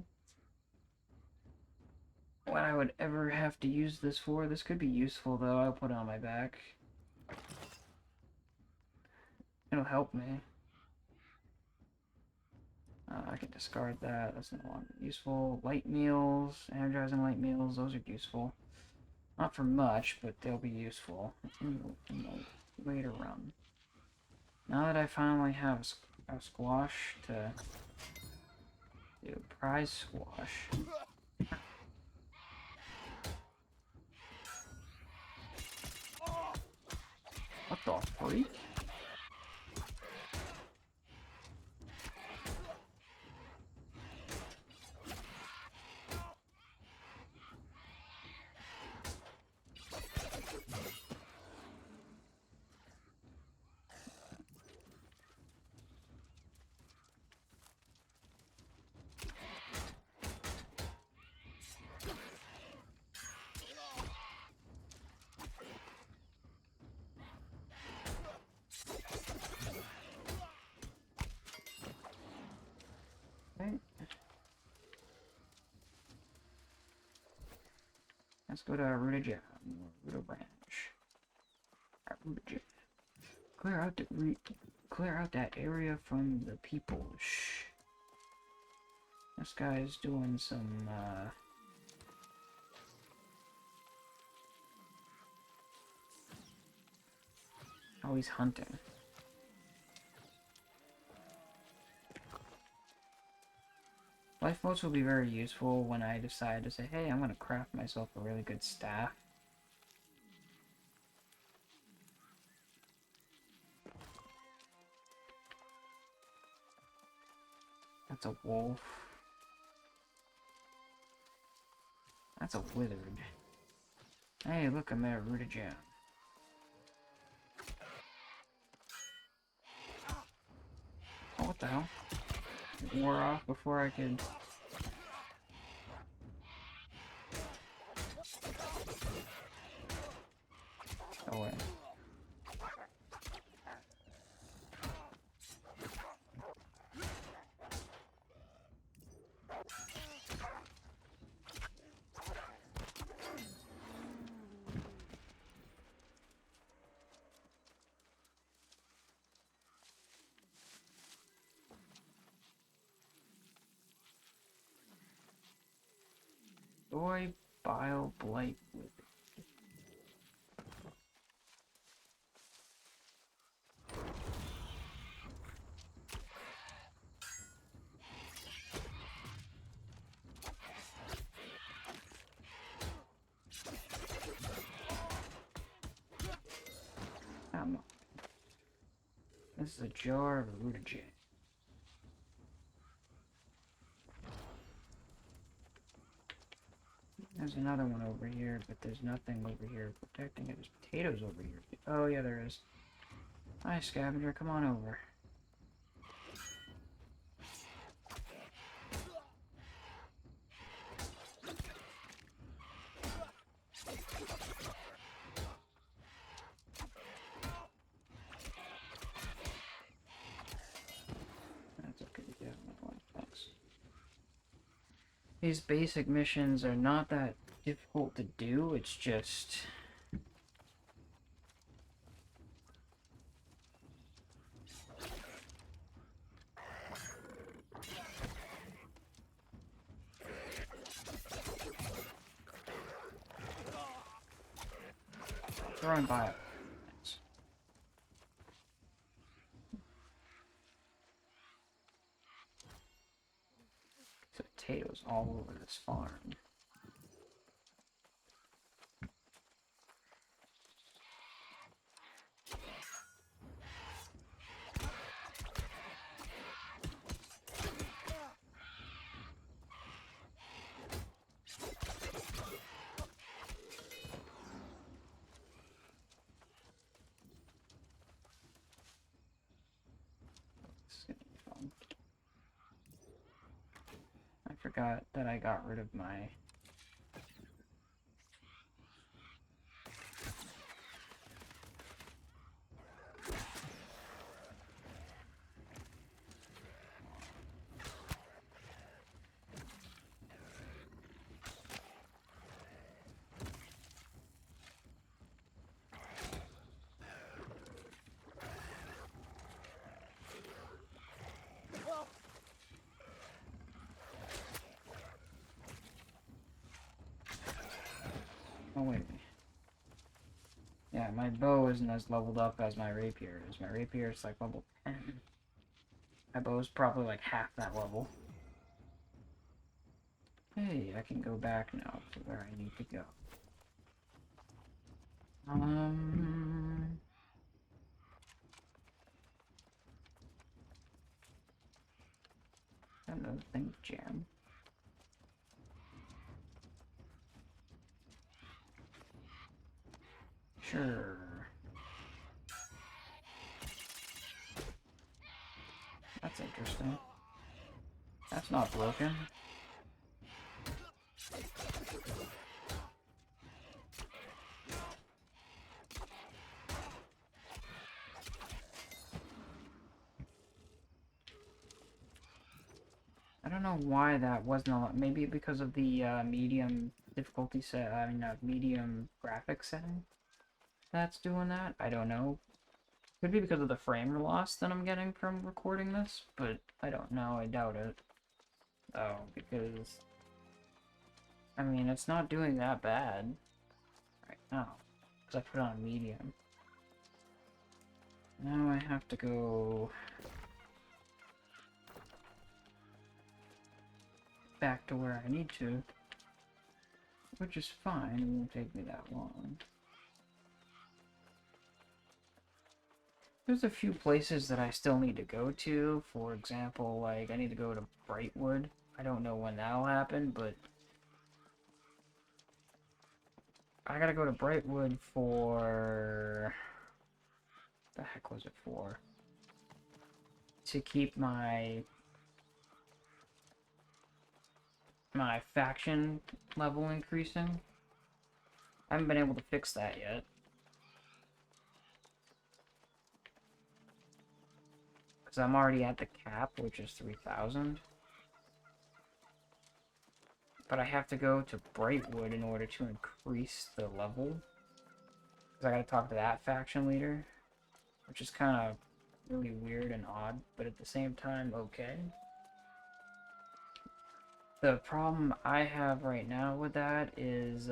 what I would ever have to use this for. This could be useful, though. I'll put it on my back. It'll help me. I can discard that. That's no longer useful. Light meals, energizing light meals, those are useful. Not for much, but they'll be useful in the way to run. Now that I finally have a squash to do prize squash. What the freak? Let's go to Ruta Jam, Ruta Branch. Ruta Jam. Clear out that area from the people. Shh. This guy's doing some oh, he's hunting. Life motes will be very useful when I decide to say, hey, I'm going to craft myself a really good staff. That's a wolf. That's a withered. Hey, look, I'm at a Ruta Jam. Oh, what the hell? It wore off before I could... Go away. Soy bile blight with it. This is a jar of Rutagen. There's another one over here, but there's nothing over here protecting it. There's potatoes over here. Oh, yeah, there is. Hi, scavenger, come on over. That's okay, yeah, thanks. These basic missions are not that difficult to do, it's just... throwing by it. Potatoes all over this farm. I forgot that I got rid of my... Oh, wait. Yeah, my bow isn't as leveled up as my rapier is. My rapier is like level 10. My bow is probably like half that level. Hey, I can go back now to where I need to go. Another thing, jam. Sure. That's interesting. That's not broken. I don't know why that wasn't a lot. Maybe because of the medium difficulty set. I mean, medium graphics setting. That's doing that. I don't know. Could be because of the frame loss that I'm getting from recording this, but I don't know. I doubt it. Oh, because I mean, it's not doing that bad right now because I put on medium. Now I have to go back to where I need to, which is fine. It won't take me that long. There's a few places that I still need to go to. For example, like I need to go to Brightwood. I don't know when that'll happen, but I gotta go to Brightwood for... the heck was it for? To keep my faction level increasing. I haven't been able to fix that yet. Because I'm already at the cap, which is 3,000. But I have to go to Brightwood in order to increase the level. Because I gotta talk to that faction leader. Which is kind of really weird and odd, but at the same time, okay. The problem I have right now with that is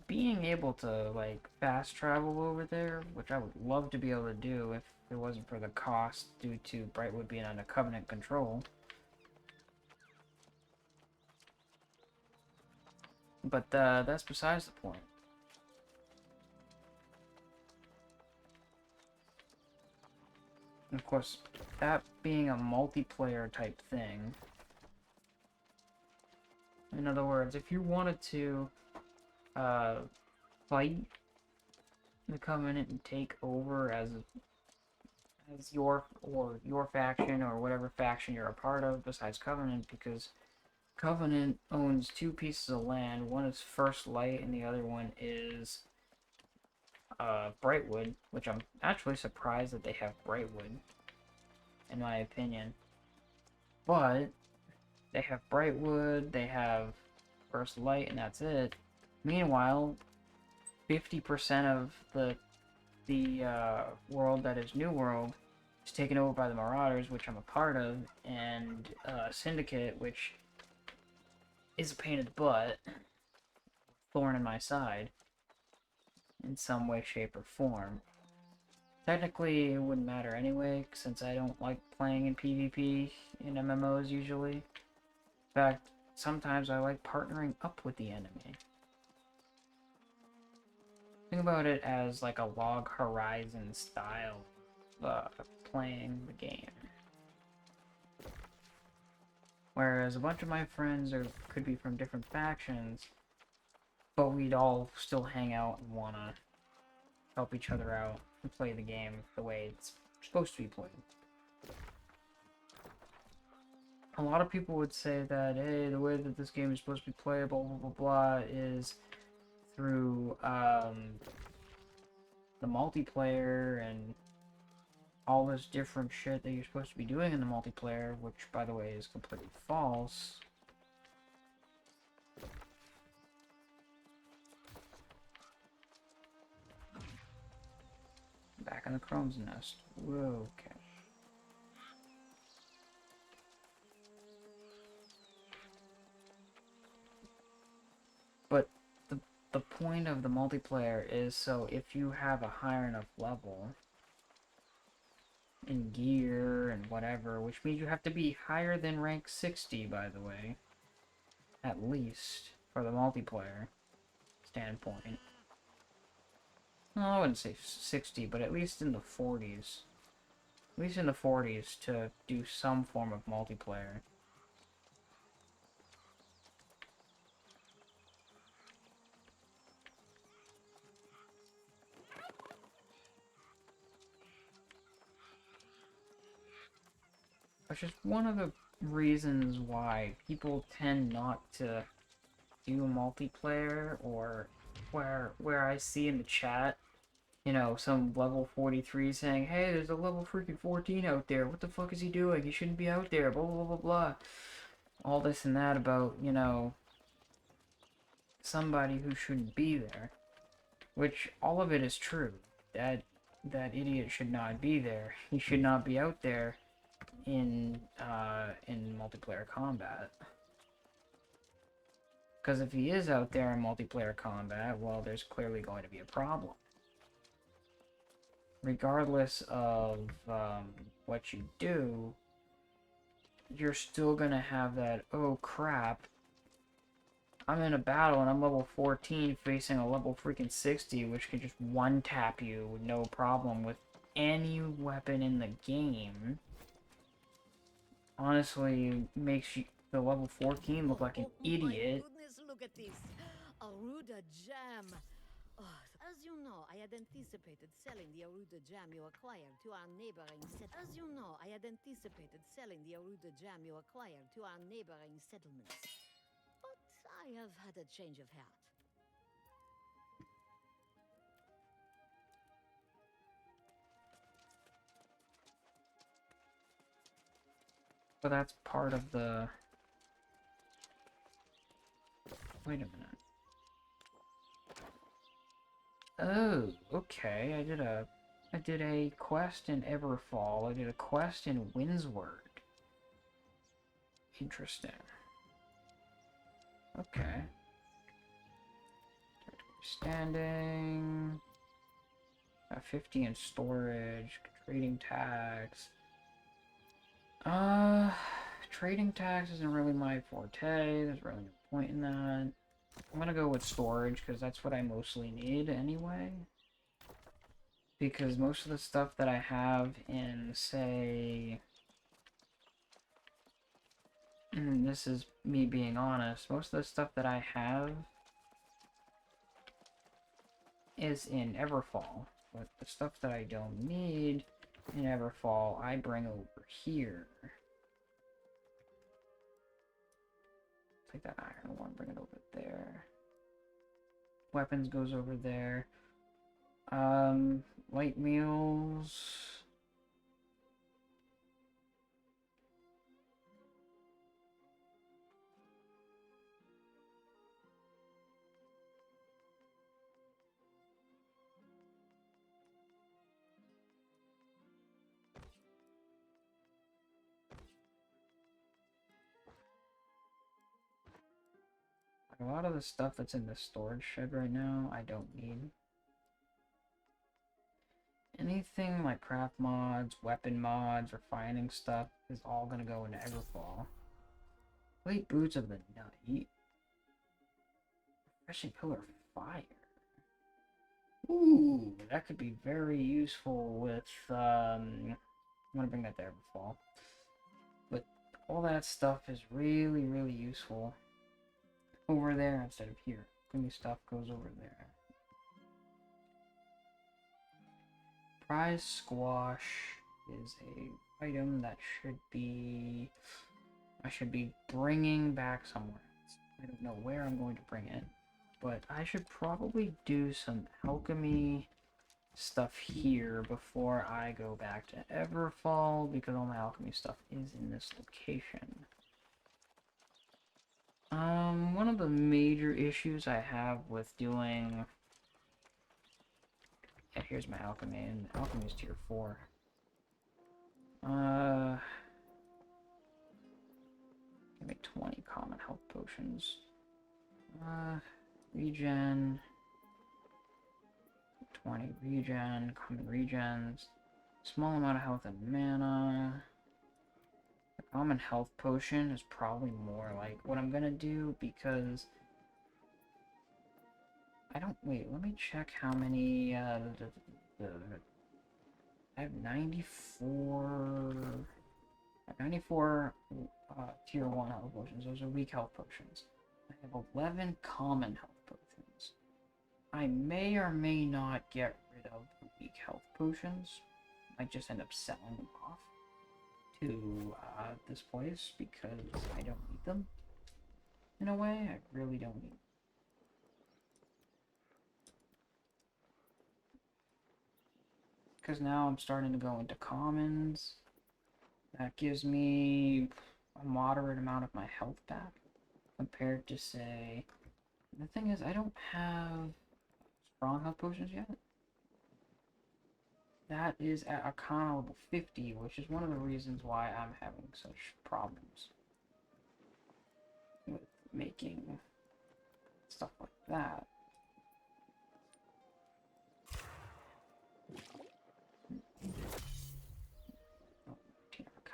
being able to, like, fast travel over there, which I would love to be able to do if it wasn't for the cost due to Brightwood being under Covenant control. But that's besides the point. And of course, that being a multiplayer type thing. In other words, if you wanted to fight the Covenant and take over as your faction or whatever faction you're a part of besides Covenant, because Covenant owns two pieces of land. One is First Light and the other one is Brightwood, which I'm actually surprised that they have Brightwood, in my opinion. But they have Brightwood, they have First Light, and that's it. Meanwhile, 50% of the world that is New World is taken over by the Marauders, which I'm a part of, and Syndicate, which is a pain in the butt, thorn in my side, in some way, shape, or form. Technically, it wouldn't matter anyway, since I don't like playing in PvP in MMOs usually. In fact, sometimes I like partnering up with the enemy. Think about it as like a Log Horizon style playing the game. Whereas a bunch of my friends could be from different factions, but we'd all still hang out and wanna help each other out and play the game the way it's supposed to be played. A lot of people would say that, hey, the way that this game is supposed to be played, blah blah blah blah, is through the multiplayer and all this different shit that you're supposed to be doing in the multiplayer, which, by the way, is completely false. Back in the Chrome's Nest. Whoa, okay. But the point of the multiplayer is so if you have a higher enough level in gear and whatever, which means you have to be higher than rank 60, by the way, at least for the multiplayer standpoint. Well, I wouldn't say 60, but at least in the 40s. At least in the 40s to do some form of multiplayer. Which is one of the reasons why people tend not to do multiplayer, or where I see in the chat, you know, some level 43 saying, hey, there's a level freaking 14 out there, what the fuck is he doing, he shouldn't be out there, blah blah blah blah. All this and that about, you know, somebody who shouldn't be there. Which, all of it is true. That idiot should not be there. He should not be out there in multiplayer combat. Because if he is out there in multiplayer combat, well, there's clearly going to be a problem. Regardless of what you do, you're still going to have that, oh crap, I'm in a battle and I'm level 14 facing a level freaking 60, which can just one-tap you with no problem with any weapon in the game. Honestly, makes you, the level 14 look like an idiot. My goodness, look at this. Aruda jam. Oh, as you know, I had anticipated selling the Aruda jam you acquired to our neighboring settlements. But I have had a change of heart. But that's part of the... Wait a minute. Oh, okay. I did a quest in Everfall. I did a quest in Windsward. Interesting. Okay. Standing. 50 in storage. Trading tax. Trading tax isn't really my forte. There's really no point in that. I'm gonna go with storage, because that's what I mostly need anyway. Because most of the stuff that I have in, say, and this is me being honest, most of the stuff that I have is in Everfall, but the stuff that I don't need in Everfall, I bring over here. Take that iron one, bring it over there. Weapons goes over there. Light meals. A lot of the stuff that's in the storage shed right now, I don't need. Anything like craft mods, weapon mods, refining stuff is all gonna go into Everfall. Late Boots of the Night. Refreshing Pillar of Fire. Ooh, that could be very useful with, I'm gonna bring that to Everfall. But all that stuff is really, really useful over there instead of here. Any stuff goes over there. Prize Squash is a item that should be... I should be bringing back somewhere. I don't know where I'm going to bring it, but I should probably do some alchemy stuff here before I go back to Everfall, because all my alchemy stuff is in this location. One of the major issues I have with doing... Yeah, here's my alchemy, and alchemy is tier 4. Give me 20 common health potions. Regen. 20 regen, common regens. Small amount of health and mana. A common health potion is probably more like what I'm gonna do, because I don't... Wait, let me check how many, I have 94... I have 94 tier 1 health potions. Those are weak health potions. I have 11 common health potions. I may or may not get rid of the weak health potions. I might just end up selling them off to this place because I don't need them. In a way, I really don't need them. Because now I'm starting to go into commons. That gives me a moderate amount of my health back compared to, say... The thing is, I don't have strong health potions yet. That is at Arcana level 50, which is one of the reasons why I'm having such problems with making stuff like that.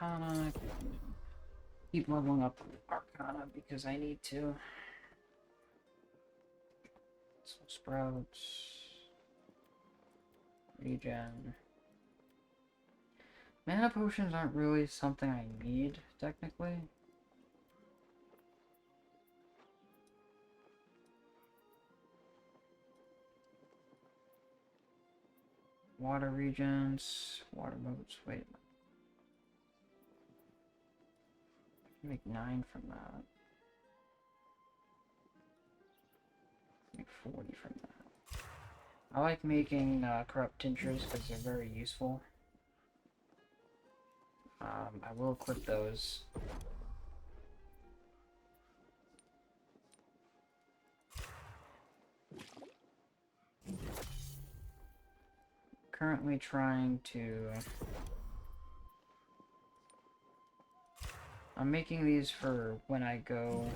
Arcana. Keep leveling up Arcana because I need to. So sprouts. Regen. Mana potions aren't really something I need, technically. Water regens. Water moves. Wait. Make 9 from that. Make 40 from that. I like making corrupt tinctures because they're very useful. I will equip those. Currently trying to... I'm making these for when I go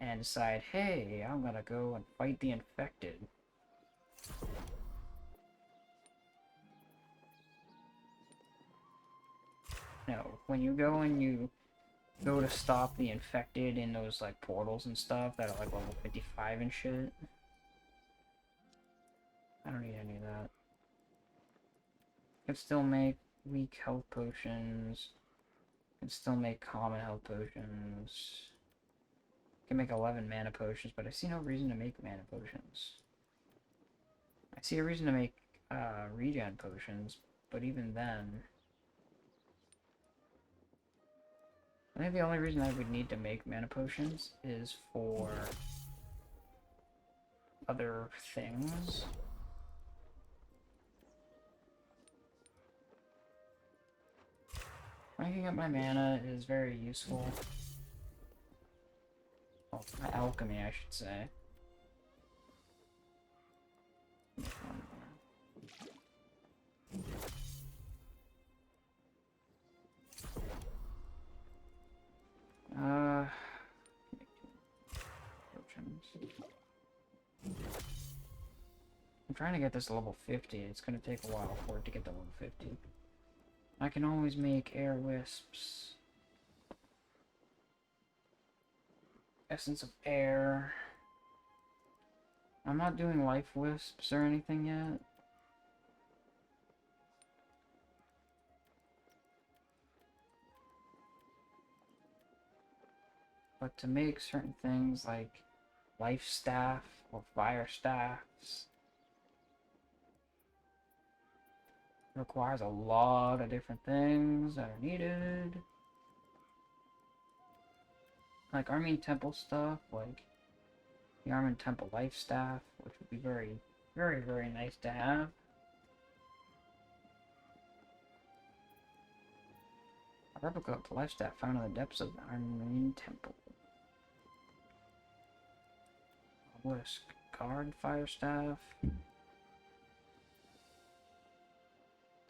and decide, hey, I'm gonna go and fight the infected. No, when you go and you go to stop the infected in those, like, portals and stuff that are, like, level 55 and shit. I don't need any of that. Can still make weak health potions. Can still make common health potions. Can make 11 mana potions, but I see no reason to make mana potions. I see a reason to make regen potions, but even then, I think the only reason I would need to make mana potions is for other things. Ranking up my mana is very useful. Well, my alchemy, I should say. I'm trying to get this to level 50. It's going to take a while for it to get to level 50. I can always make air wisps. Essence of air. I'm not doing life wisps or anything yet. But to make certain things like life staff or fire staffs requires a lot of different things that are needed. Like Armene Temple stuff, like the Armene Temple life staff, which would be very, very, very nice to have. A replica of the life staff found in the depths of the Armene Temple. Obelisk guard fire staff.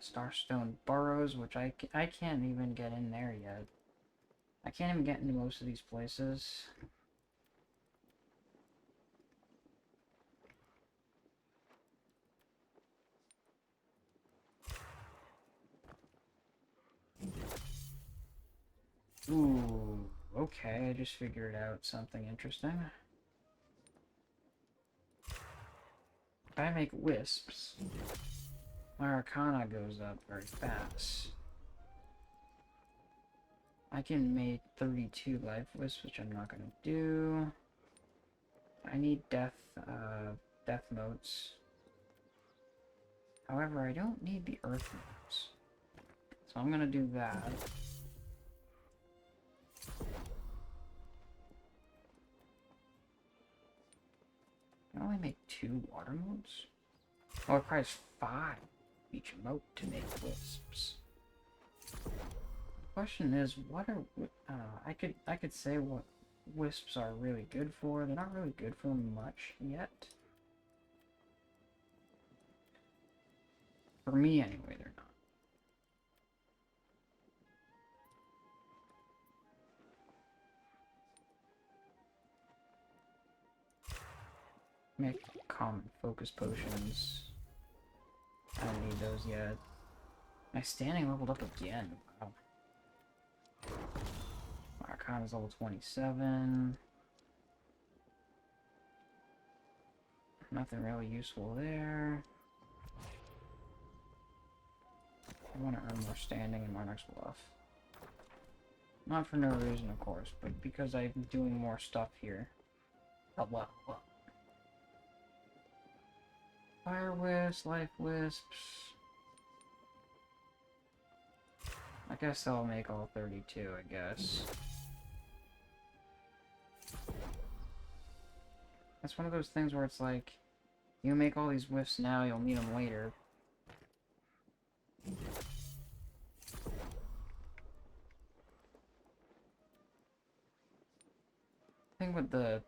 Starstone burrows, which I can't even get in there yet. I can't even get into most of these places. Ooh, okay, I just figured out something interesting. If I make wisps, my Arcana goes up very fast. I can make 32 life wisps, which I'm not gonna do. I need death motes. However, I don't need the earth motes. So I'm gonna do that. I can only make 2 water motes? Oh, it requires 5 each mote to make wisps. The question is, what are I could say what wisps are really good for. They're not really good for much yet. For me, anyway, they're not. Make common focus potions. I don't need those yet. My standing leveled up again. Wow. Arcana's level 27. Nothing really useful there. I want to earn more standing in my next bluff. Not for no reason, of course, but because I'm doing more stuff here. Oh, well. Fire wisps, life wisps. I guess I'll make all 32, I guess. That's one of those things where it's like, you make all these wisps now, you'll need them later. The thing with the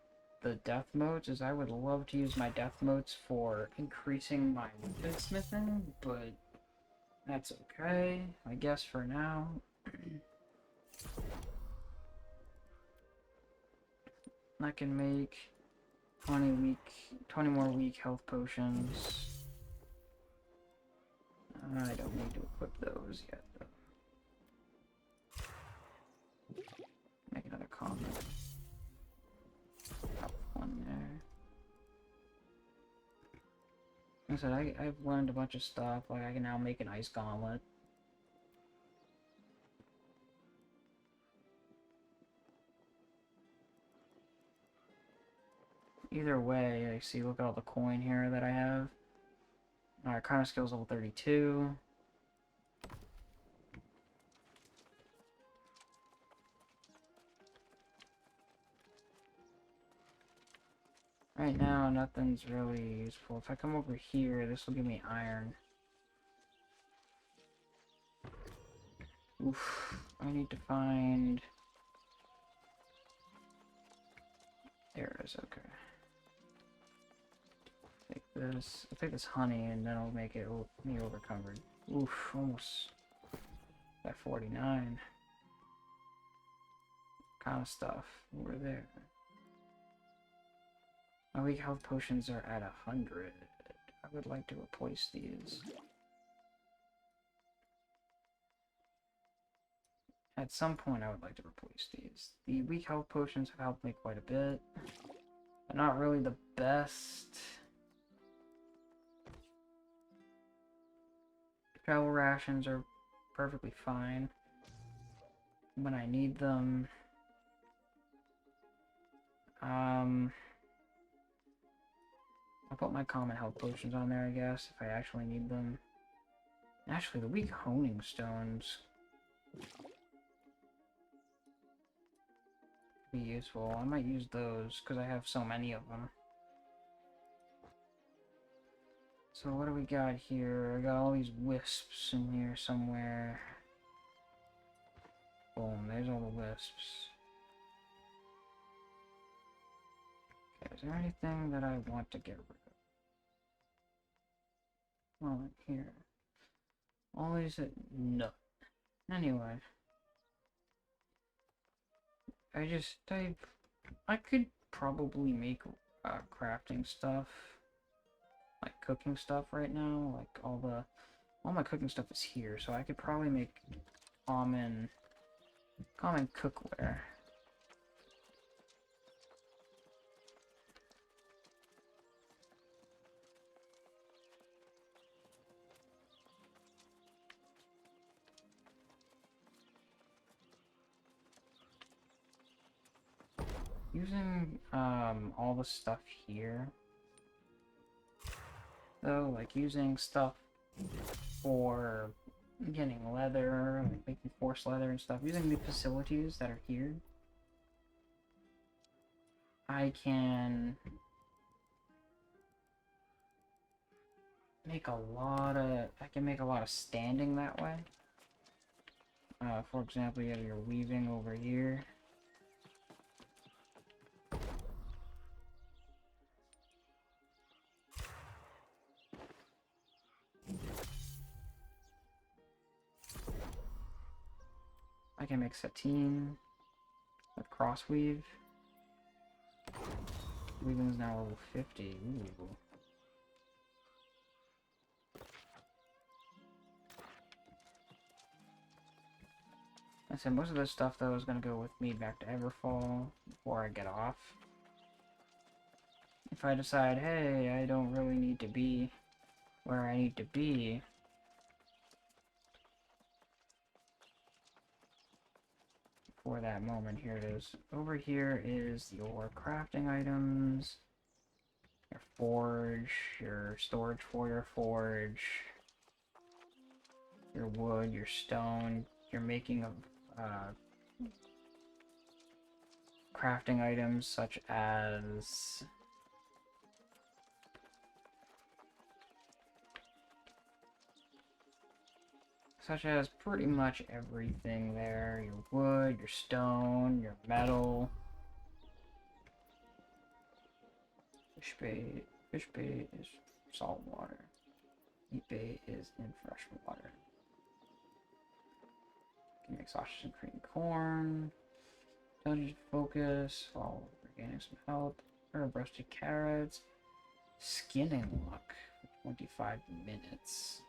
death motes is I would love to use my death motes for increasing my weapon smithing, but that's okay, I guess, for now. I can make 20 more weak health potions. I don't need to equip those yet, though. Make another common. One there. Like I said, I've learned a bunch of stuff. Like, I can now make an ice gauntlet. Either way, I see, look at all the coin here that I have. Alright, Arcana skills level 32. Right now, nothing's really useful. If I come over here, this will give me iron. Oof. I need to find... There it is, okay. Take this. I'll take this honey and then I'll make it me overcovered. Oof, almost at 49. Kind of stuff. Over there. My weak health potions are at 100. I would like to replace these. At some point, I would like to replace these. The weak health potions have helped me quite a bit. They're not really the best. Travel rations are perfectly fine when I need them. I'll put my common health potions on there, I guess, if I actually need them. Actually, the weak honing stones be useful. I might use those because I have so many of them. So what do we got here? I got all these wisps in here somewhere. Boom, there's all the wisps. Okay, is there anything that I want to get rid of? Well, here. All these... No. Anyway. I could probably make crafting stuff. Like cooking stuff right now. Like all my cooking stuff is here, so I could probably make common cookware. Using all the stuff here, though, like using stuff for getting leather, like making forced leather and stuff, using the facilities that are here, I can make a lot of standing that way. For example, you have your weaving over here. I can make sateen with cross weave. Weaving's now level 50. Ooh. I said most of this stuff though is gonna go with me back to Everfall before I get off. If I decide, hey, I don't really need to be where I need to be, for that moment, here it is. Over here is your crafting items, your forge, your storage for your forge, your wood, your stone, your making of crafting items such as pretty much everything there. Your wood, your stone, your metal. Fish bait is salt water. Meat bait is in fresh water. You can make sausage and cream corn. Intelligence focus. Follow regaining some health. Herb roasted carrots. Skinning luck for 25 minutes.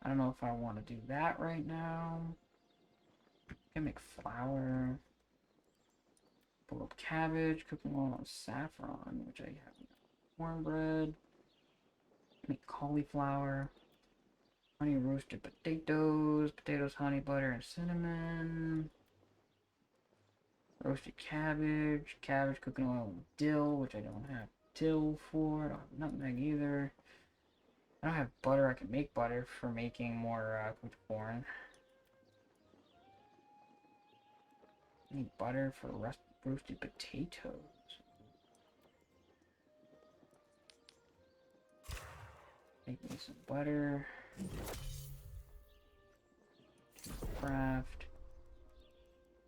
I don't know if I want to do that right now. I can make flour. Pull up cabbage, cooking oil, and saffron, which I have. cornbread. Make cauliflower. Honey roasted potatoes. Potatoes, honey, butter, and cinnamon. Roasted cabbage. Cabbage, cooking oil, and dill, which I don't have dill for. I don't have nutmeg either. I don't have butter. I can make butter for making more cooked corn. I need butter for roasted potatoes. Make me some butter. Craft.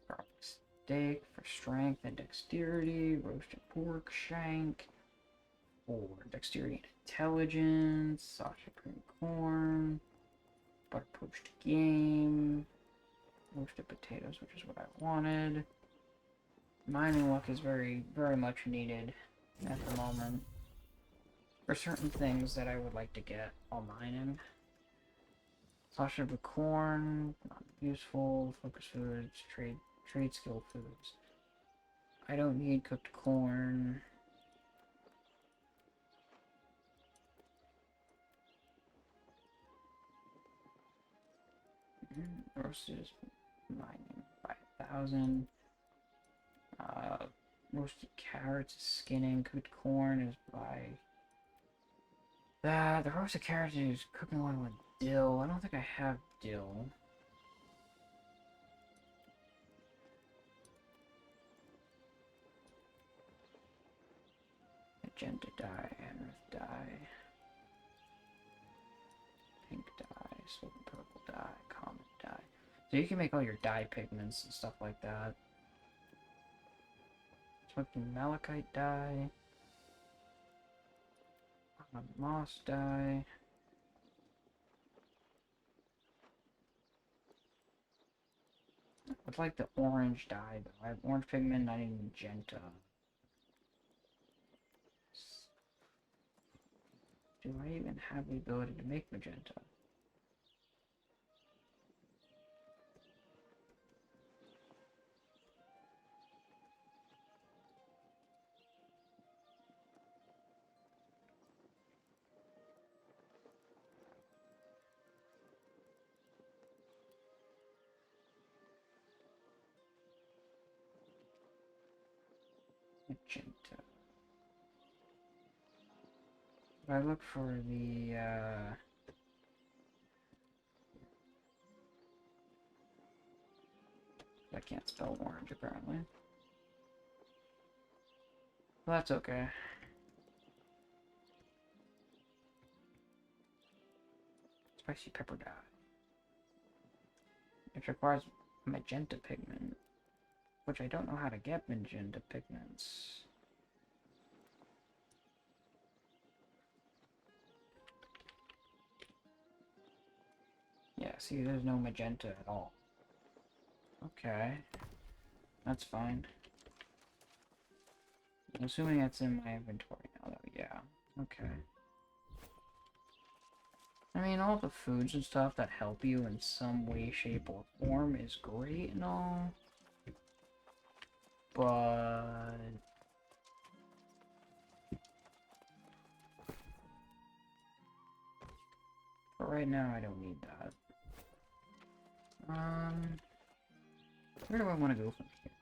Garlic steak for strength and dexterity. Roasted pork shank for dexterity and intelligence. Sausage cream corn. Butter poached game. Roasted potatoes, which is what I wanted. Mining luck is very, very much needed at the moment for certain things that I would like to get while mining. Sausage with corn, not useful. Focus foods, trade skill foods. I don't need cooked corn. Roasted mining 5,000. Roasted carrots is skinning. Cooked corn is by that. The roasted carrots is cooking oil with dill. I don't think I have dill. Magenta dye, amethyst dye, pink dye, silver purple dye, common dye. So you can make all your dye pigments and stuff like that. Smoking malachite dye, moss dye. I'd like the orange dye though. I have orange pigment, I need magenta. Do I even have the ability to make magenta? Magenta. If I look for the, I can't spell orange apparently. Well, that's okay. Spicy pepper dye. It requires magenta pigment, which I don't know how to get magenta pigments. Yeah, see, there's no magenta at all. Okay. That's fine. I'm assuming that's in my inventory now, though. Yeah. Okay. I mean, all the foods and stuff that help you in some way, shape, or form is great and all. But right now, I don't need that. Where do I want to go from here?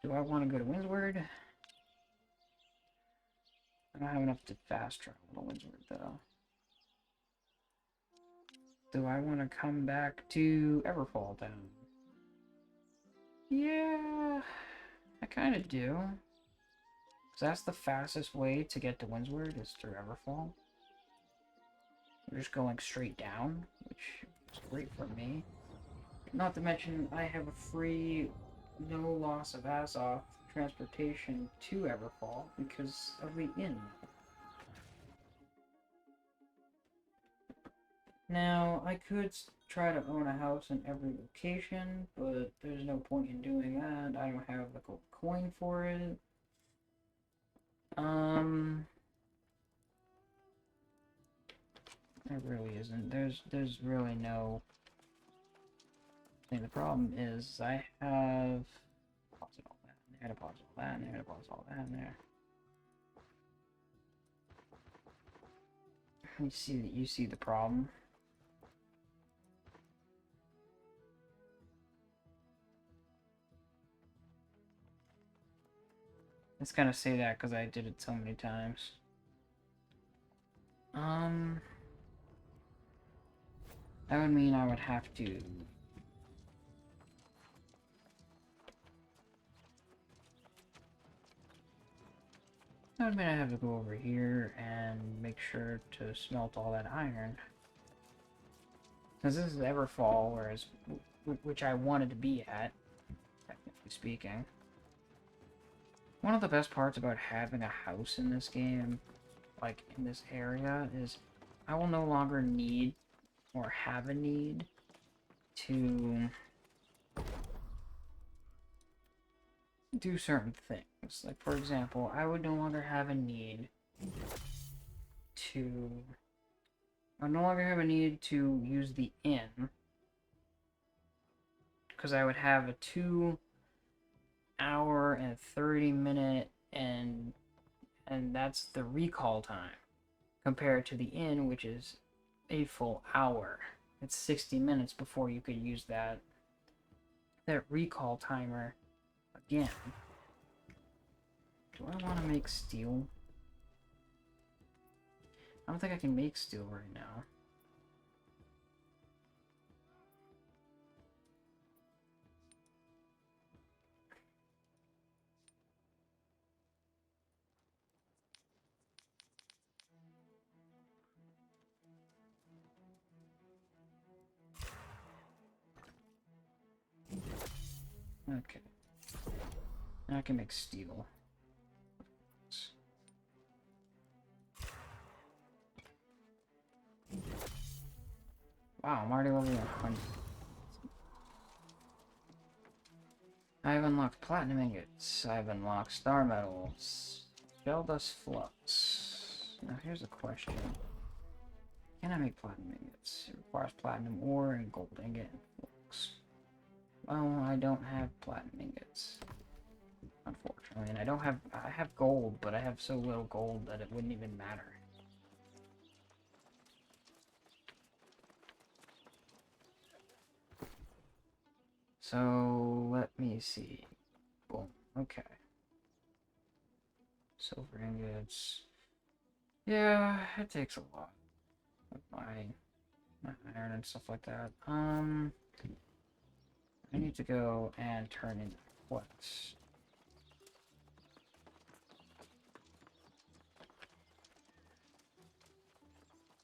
Do I want to go to Windsward? I don't have enough to fast travel to Windsward, though. Do I want to come back to Everfall Town? Yeah, I kind of do. Because that's the fastest way to get to Windsward is through Everfall. We're just going straight down, which is great for me. Not to mention, I have a free, no loss of ass off transportation to Everfall because of the inn. Now, I could try to own a house in every location, but there's no point in doing that. I don't have the gold coin for it. There really isn't. There's really no thing. The problem is I have pause it all that in there, to pause all that in there, to pause all that in there. you see the problem. It's gonna say that because I did it so many times. That would mean I would have to. That would mean I have to go over here and make sure to smelt all that iron. Since this is Everfall, whereas which I wanted to be at, technically speaking. One of the best parts about having a house in this game, like in this area, is I will no longer need or have a need to do certain things. Like, for example, I would no longer have a need to... I no longer have a need to use the inn, because I would have a 2-hour and 30-minute, and that's the recall time, compared to the inn, which is a full hour. It's 60 minutes before you could use that recall timer again. Do I want to make steel? I don't think I can make steel right now. Okay. Now I can make steel. Wow, I'm already level 100. I've unlocked platinum ingots. I've unlocked star metals. Gel dust flux. Now here's a question. Can I make platinum ingots? It requires platinum ore and gold ingot and flux. Well, I don't have platinum ingots, unfortunately, and I have gold, but I have so little gold that it wouldn't even matter. So, let me see. Boom. Okay. Silver ingots. Yeah, it takes a lot of my iron and stuff like that. I need to go and turn in flux.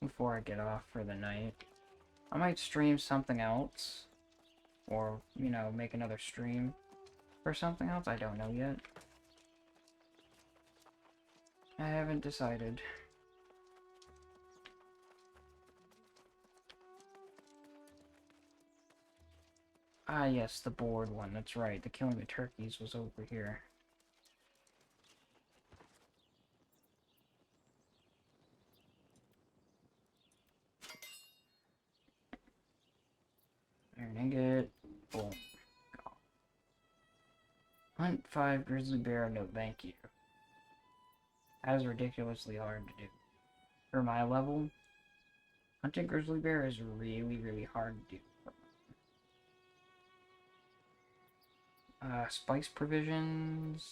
Before I get off for the night. I might stream something else. Or, you know, make another stream for something else. I don't know yet. I haven't decided. Ah, yes, the board one. That's right. The killing the turkeys was over here. Iron ingot. Boom. Hunt 5 grizzly bear. No, thank you. That is ridiculously hard to do. For my level, hunting grizzly bear is really, really hard to do. Spice provisions.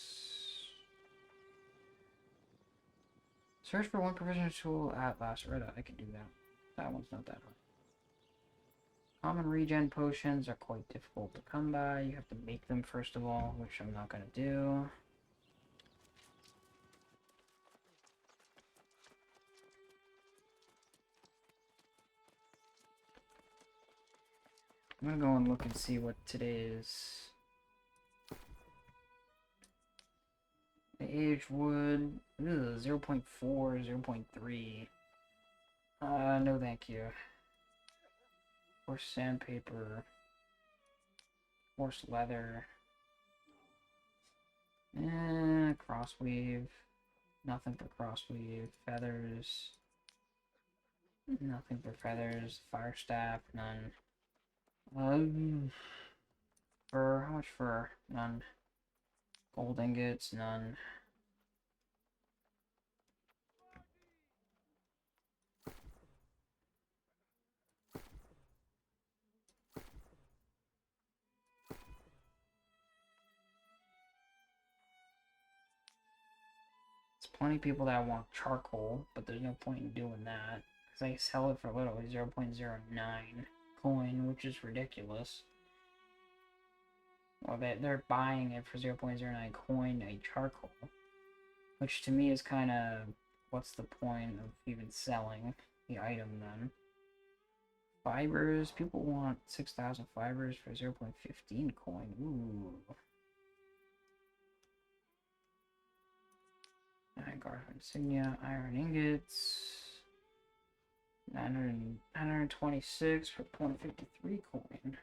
Search for one provision tool at Lacerda. I can do that. That one's not that hard. Common regen potions are quite difficult to come by. You have to make them first of all, which I'm not going to do. I'm going to go and look and see what today is. The aged wood, 0.4, 0.3. No thank you. Horse sandpaper. Horse leather. Crossweave. Nothing for crossweave. Feathers. Nothing for feathers. Fire staff, none. Fur, how much fur? None. Gold ingots, none. plenty of people that want charcoal, but there's no point in doing that. Because they sell it for literally 0.09 coin, which is ridiculous. Well, they're buying it for 0.09 coin a charcoal. Which to me is kind of, what's the point of even selling the item then? Fibers, people want 6,000 fibers for 0.15 coin. Ooh. Guard insignia, iron ingots. 926 for 0.53 coin.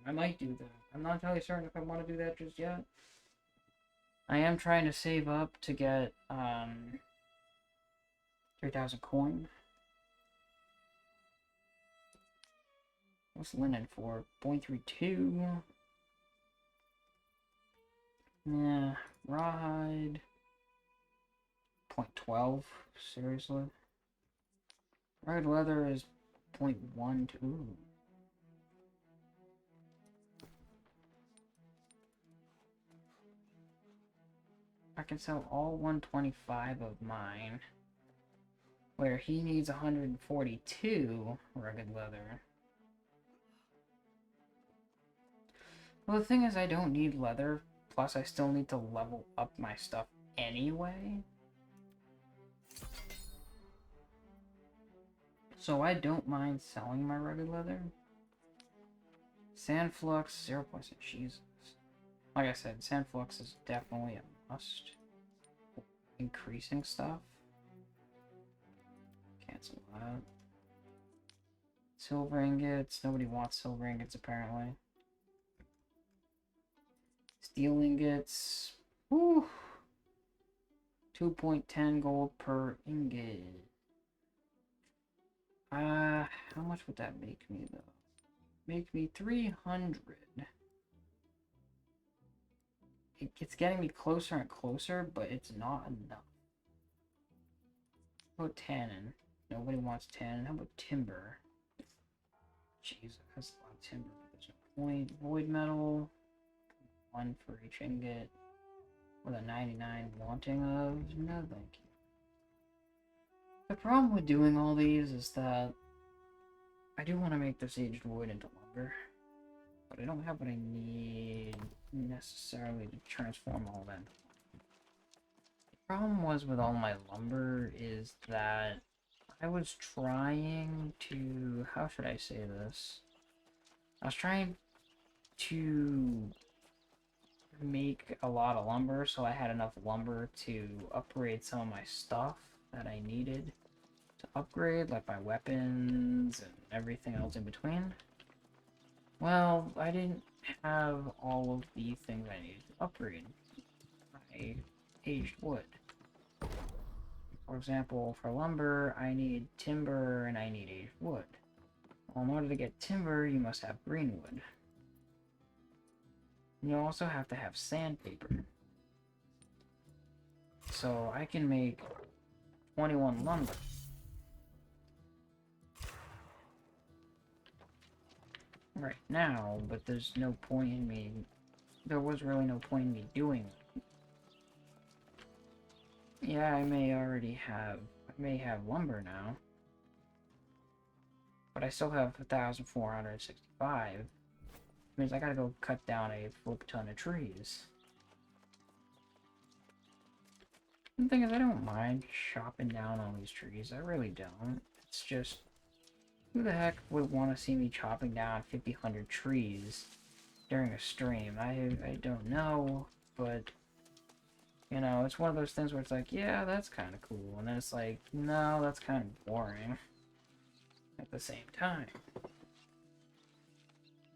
I might do that. I'm not entirely certain if I want to do that just yet. I am trying to save up to get 3,000 coin. What's linen for? 0.32. Yeah, rawhide. 0.12. Seriously. Red leather is 0.12. I can sell all 125 of mine. Where he needs 142 rugged leather. Well, the thing is, I don't need leather, plus I still need to level up my stuff anyway. So I don't mind selling my rugged leather. Sandflux, 0%. Jesus. Like I said, Sandflux is definitely a must. Increasing stuff. Cancel that. Silver ingots. Nobody wants silver ingots, apparently. Steel ingots. Whew. 2.10 gold per ingot. How much would that make me, though? Make me 300. It's getting me closer and closer, but it's not enough. How about tannin? Nobody wants tannin. How about timber? Jesus, that's a lot of timber, but there's no point. Void metal. 1 for each ingot. With a 99 wanting of. No, thank you. The problem with doing all these is that I do want to make this aged wood into lumber, but I don't have what I need necessarily to transform all that. The problem was with all my lumber is that I was trying to, how should I say this? I was trying to make a lot of lumber so I had enough lumber to upgrade some of my stuff that I needed to upgrade, like my weapons and everything else in between. Well, I didn't have all of the things I needed to upgrade my aged wood. For example, for lumber, I need timber and I need aged wood. Well, in order to get timber, you must have green wood. You also have to have sandpaper. So I can make 21 lumber. Right now, but there's no point in me... There was really no point in me doing it. Yeah, I may already have... I may have lumber now. But I still have 1,465. Means I gotta go cut down a flip ton of trees. The thing is, I don't mind chopping down all these trees. I really don't. It's just, who the heck would want to see me chopping down 100 trees during a stream? I don't know, but, you know, it's one of those things where it's like, yeah, that's kind of cool. And then it's like, no, that's kind of boring at the same time.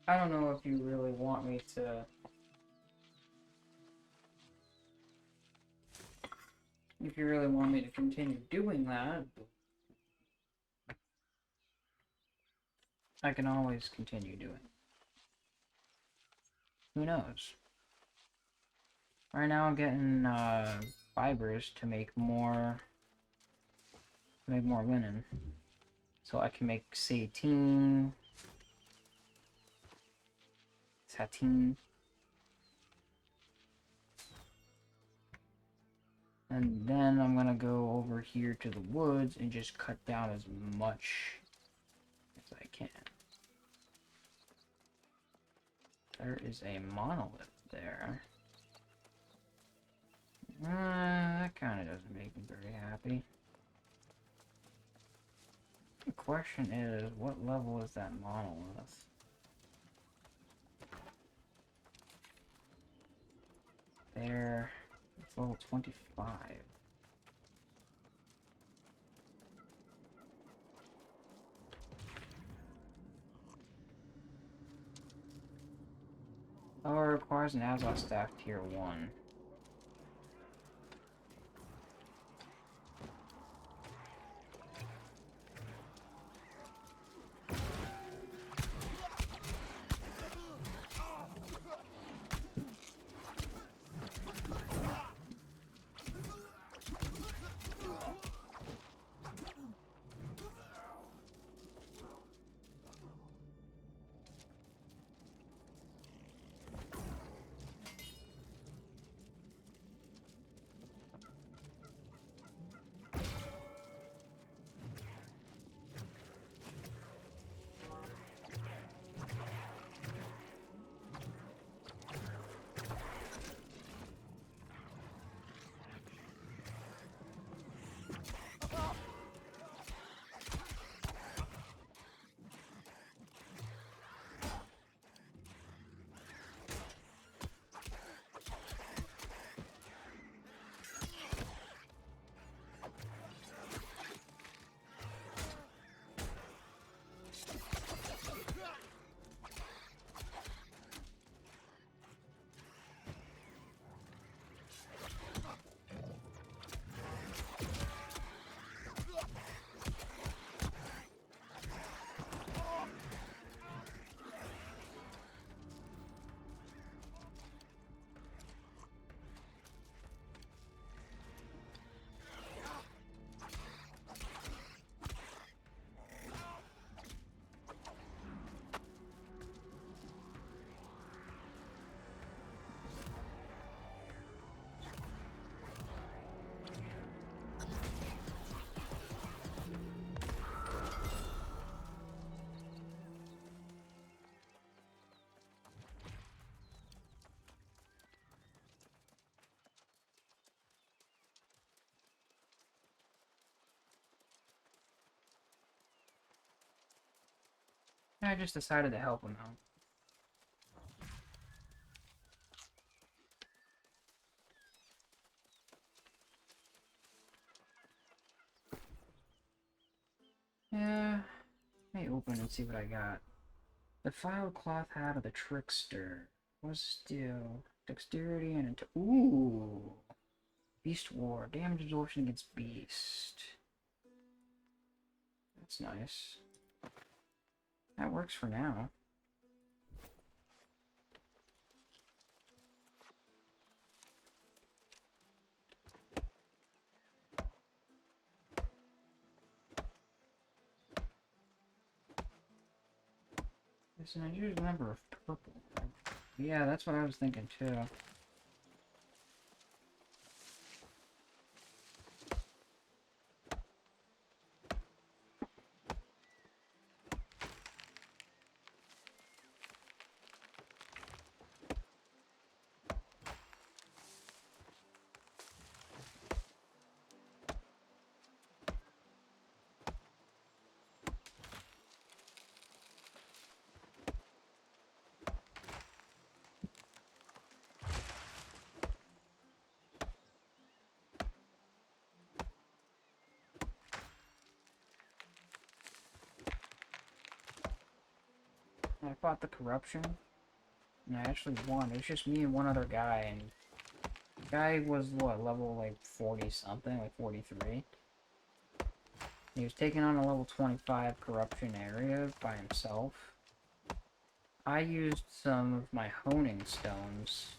I don't know if you really want me to... If you really want me to continue doing that, but I can always continue doing it. Who knows? Right now I'm getting fibers to make more linen. So I can make sateen. And then I'm gonna go over here to the woods and just cut down as much as I can. There is a monolith there. That kind of doesn't make me very happy. The question is, what level is that monolith? There, it's level 25. Oh, it requires an Azov staff tier 1. I just decided to help him out. Yeah, let me open and see what I got. The filed cloth hat of the trickster was still dexterity and ooh, beast war, damage absorption against beast. That's nice. That works for now. It's an unusual number of purple. Yeah, that's what I was thinking too. I fought the corruption, and I actually won. It was just me and one other guy, and the guy was, what, level, like, 40-something, like 43? He was taking on a level 25 corruption area by himself. I used some of my honing stones.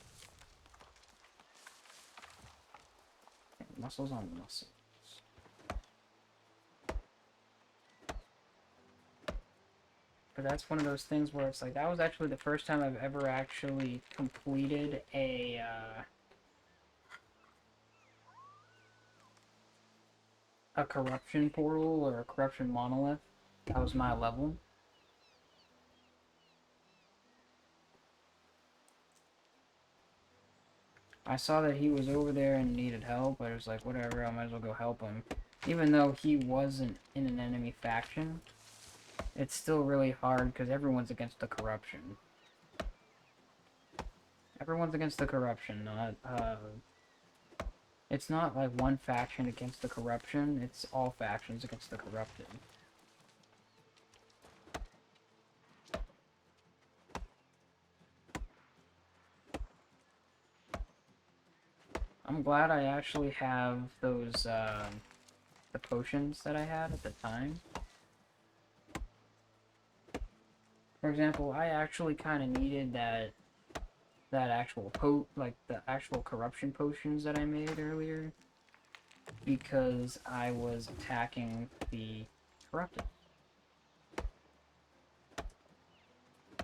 Okay, muscles on muscles. But that's one of those things where it's like, that was actually the first time I've ever actually completed a a corruption portal or a corruption monolith. That was my level. I saw that he was over there and needed help. I was like, whatever, I might as well go help him. Even though he wasn't in an enemy faction, it's still really hard because everyone's against the corruption. Everyone's against the corruption, not, it's not like one faction against the corruption, it's all factions against the corrupted. I'm glad I actually have those, the potions that I had at the time. For example, I actually kind of needed that actual the actual corruption potions that I made earlier, because I was attacking the corrupted.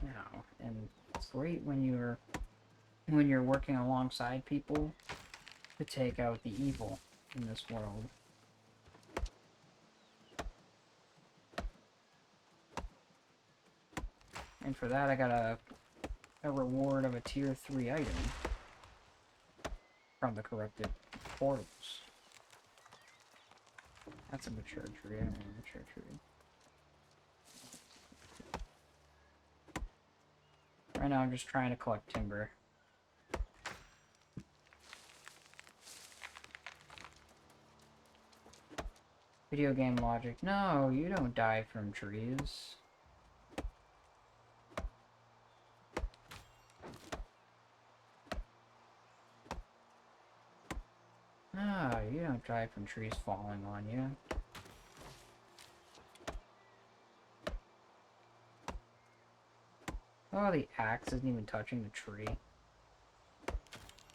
Now, and it's great when you're working alongside people to take out the evil in this world. And for that, I got a reward of a tier 3 item from the corrupted portals. That's a mature tree. I don't want a mature tree. Right now, I'm just trying to collect timber. Video game logic. No, you don't die from trees. No, you don't die from trees falling on you. Oh, the axe isn't even touching the tree.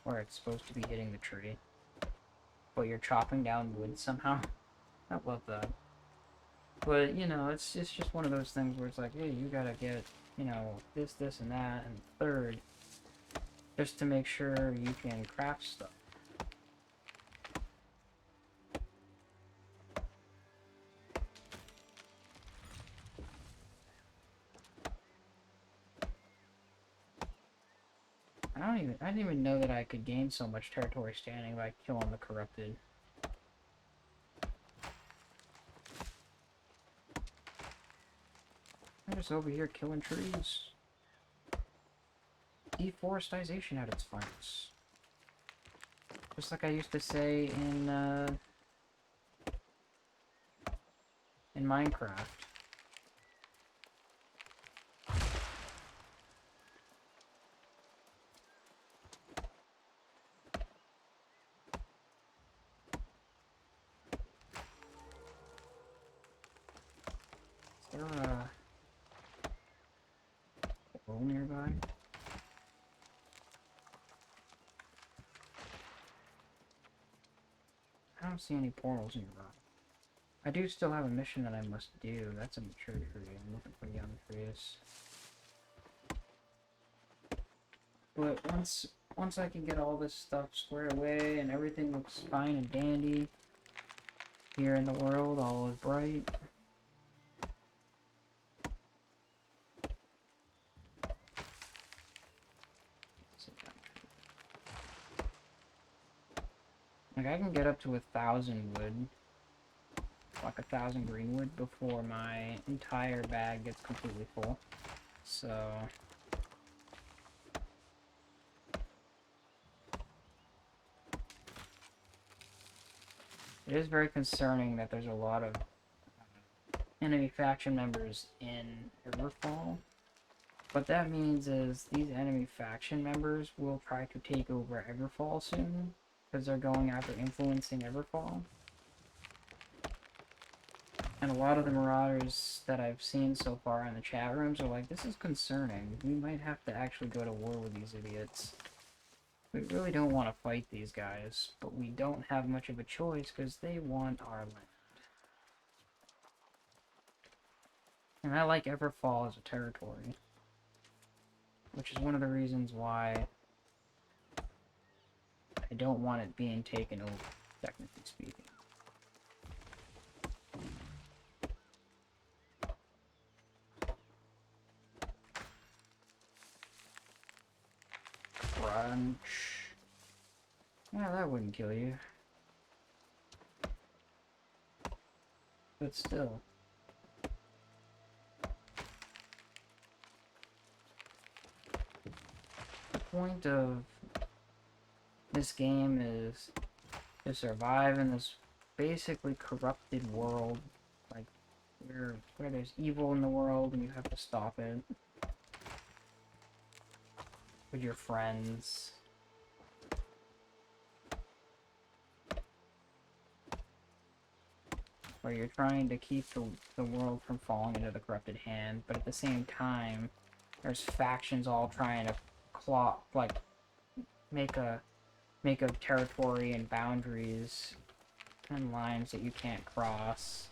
Where it's supposed to be hitting the tree. But you're chopping down wood somehow. I love that. But, you know, it's just one of those things where it's like, hey, you gotta get, you know, this, and that, and third. Just to make sure you can craft stuff. I didn't even know that I could gain so much territory standing by killing the corrupted. I'm just over here killing trees. Deforestation at its finest. Just like I used to say in Minecraft. Is there a hole nearby? I don't see any portals nearby. I do still have a mission that I must do. That's a mature tree. I'm looking for young trees. But once I can get all this stuff squared away and everything looks fine and dandy here in the world, all is bright. Like, I can get up to 1,000 wood, like 1,000 green wood, before my entire bag gets completely full. So it is very concerning that there's a lot of enemy faction members in Everfall. What that means is these enemy faction members will try to take over Everfall soon, because they're going after influencing Everfall. And a lot of the Marauders that I've seen so far in the chat rooms are like, this is concerning. We might have to actually go to war with these idiots. We really don't want to fight these guys, but we don't have much of a choice because they want our land. And I like Everfall as a territory, which is one of the reasons why I don't want it being taken over, technically speaking. Crunch. Yeah, that wouldn't kill you. But still. The point of this game is to survive in this basically corrupted world. Like, where there's evil in the world and you have to stop it. With your friends. Where you're trying to keep the world from falling into the corrupted hand, but at the same time, there's factions all trying to make a territory and boundaries and lines that you can't cross.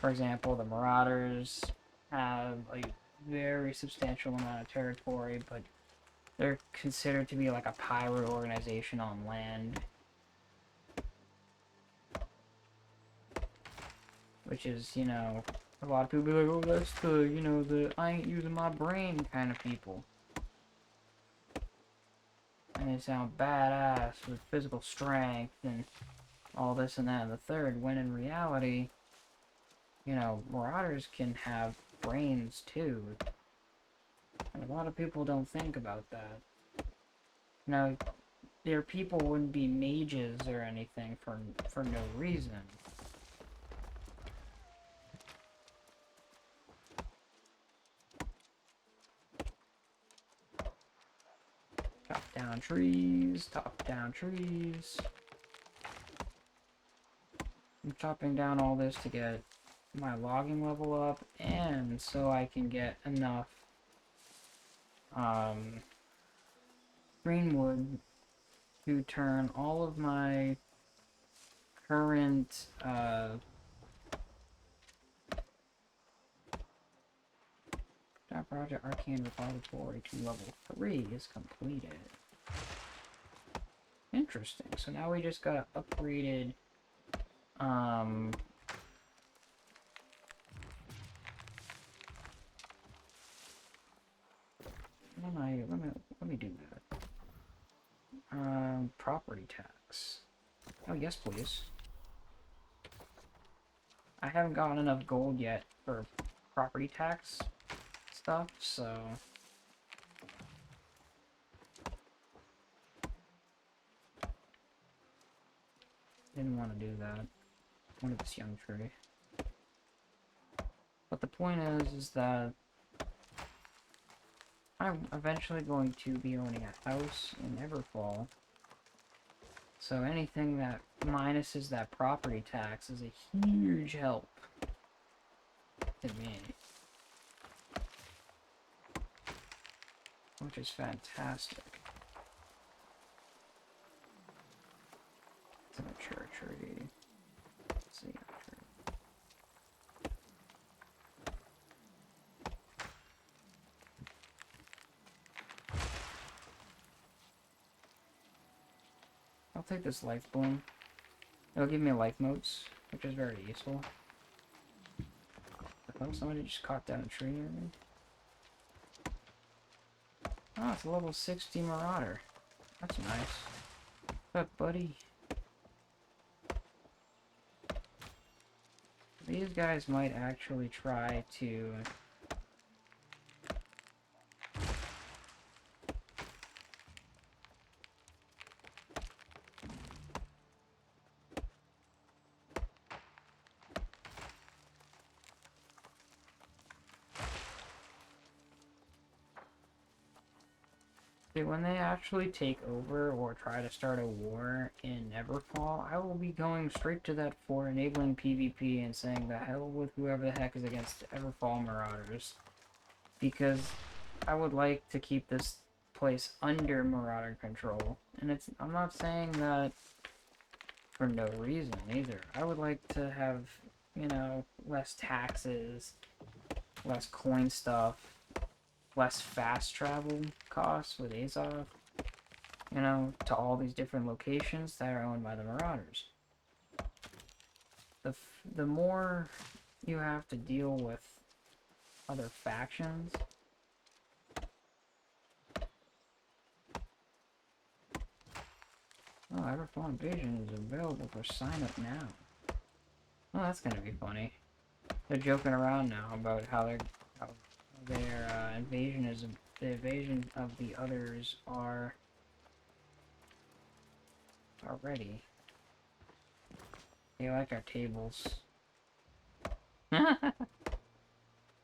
For example, the Marauders have a very substantial amount of territory, but they're considered to be like a pirate organization on land. Which is, you know, a lot of people be like, oh, that's the, you know, the I ain't using my brain kind of people. And they sound badass with physical strength and all this and that and the third, when in reality, you know, Marauders can have brains too. And a lot of people don't think about that. Now, their people wouldn't be mages or anything for no reason. Top down trees, top down trees. I'm chopping down all this to get my logging level up, and so I can get enough green wood to turn all of my current that project arcane repository to level 3 is completed. Interesting. So now we just got upgraded let me do that. Property tax. Oh yes, please. I haven't gotten enough gold yet for property tax stuff, so didn't want to do that. Wanted this young tree. But the point is that I'm eventually going to be owning a house in Everfall. So anything that minuses that property tax is a huge help to me. Which is fantastic. It's a mature tree. Let's see. I'll take this life bloom. It'll give me life motes, which is very useful. I thought somebody just caught down a tree near me. Oh, it's a level 60 Marauder. That's nice. What's up, buddy? These guys might actually try to when they actually take over or try to start a war in Neverfall, I will be going straight to that fort, enabling PvP, and saying the hell with whoever the heck is against Everfall Marauders. Because I would like to keep this place under Marauder control. And I'm not saying that for no reason either. I would like to have, you know, less taxes, less coin stuff, less fast travel costs with Azov, you know, to all these different locations that are owned by the Marauders. The more you have to deal with other factions, Oh, Everfall Invasion is available for sign up now. Oh, that's gonna be funny. They're joking around now about how their invasion is the invasion of the others are ready. They like our tables. It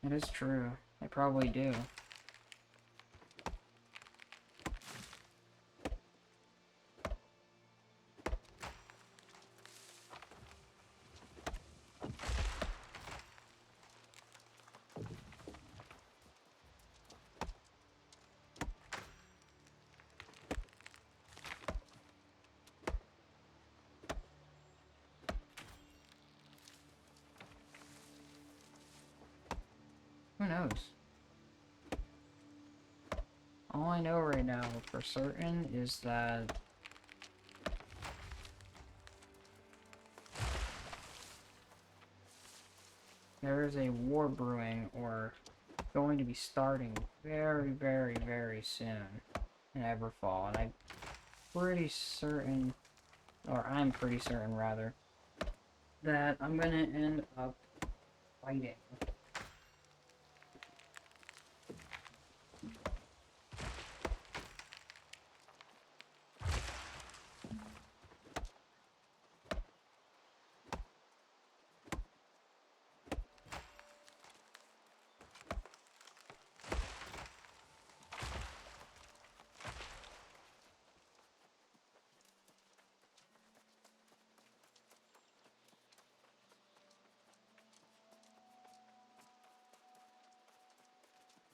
is true. They probably do. Who knows? All I know right now for certain is that there is a war brewing or going to be starting very, very, very soon in Everfall, and I'm pretty certain, or I'm pretty certain rather, that I'm gonna end up fighting.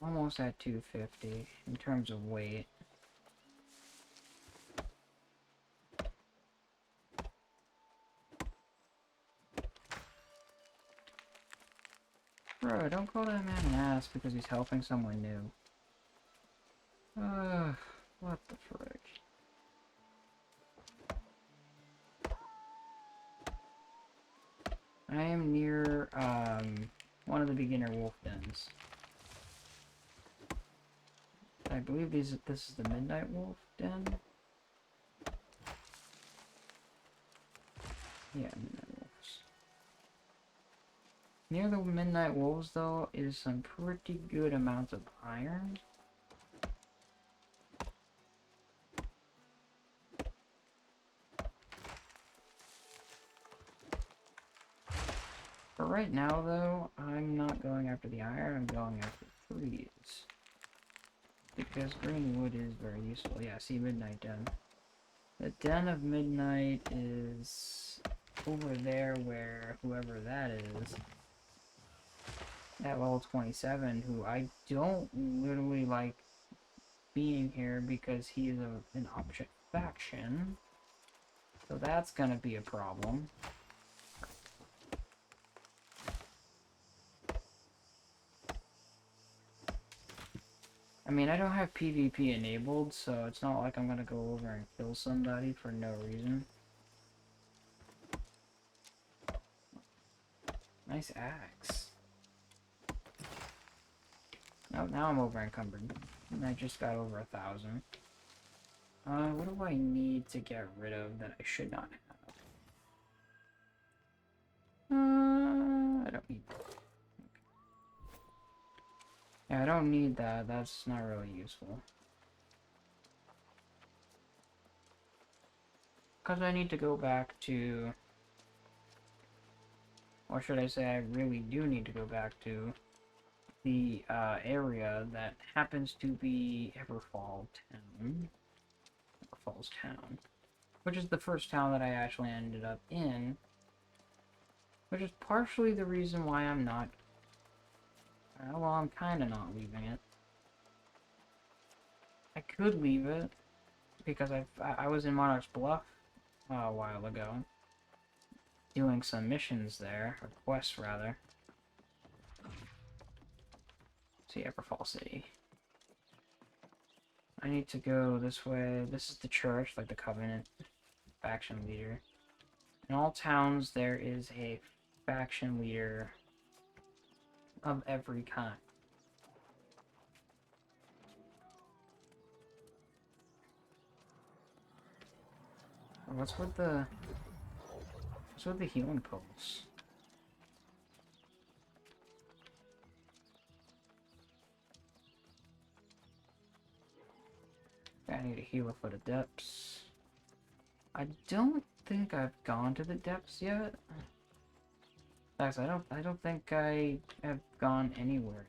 Almost at 250 in terms of weight. Bro, don't call that man an ass because he's helping someone new. What the frick? I am near, one of the beginner wolf dens. I believe this is the Midnight Wolf Den. Yeah, Midnight Wolves. Near the Midnight Wolves, though, is some pretty good amounts of iron. For right now, though, I'm not going after the iron, I'm going after trees. Because green wood is very useful. Yeah, see, Midnight Den. The Den of Midnight is over there where whoever that is, at level 27, who I don't literally like being here because he is an object faction. So that's gonna be a problem. I mean, I don't have PvP enabled, so it's not like I'm gonna go over and kill somebody for no reason. Nice axe. Oh, now I'm over encumbered. And I just got over 1,000. What do I need to get rid of that I should not have? I don't need that. Okay. Yeah, I don't need that. That's not really useful. Because I need to go back to... Or should I say I really do need to go back to the area that happens to be Everfall Town. Everfall's Town. Which is the first town that I actually ended up in. Which is partially the reason why I'm not... well, I'm kind of not leaving it. I could leave it, because I was in Monarch's Bluff a while ago, doing some missions there, or quests rather. See, Everfall City. I need to go this way. This is the church, like the Covenant faction leader. In all towns, there is a faction leader of every kind. What's with the healing pulse? I need to heal for the depths. I don't think I've gone to the depths yet. Actually, I don't think I have gone anywhere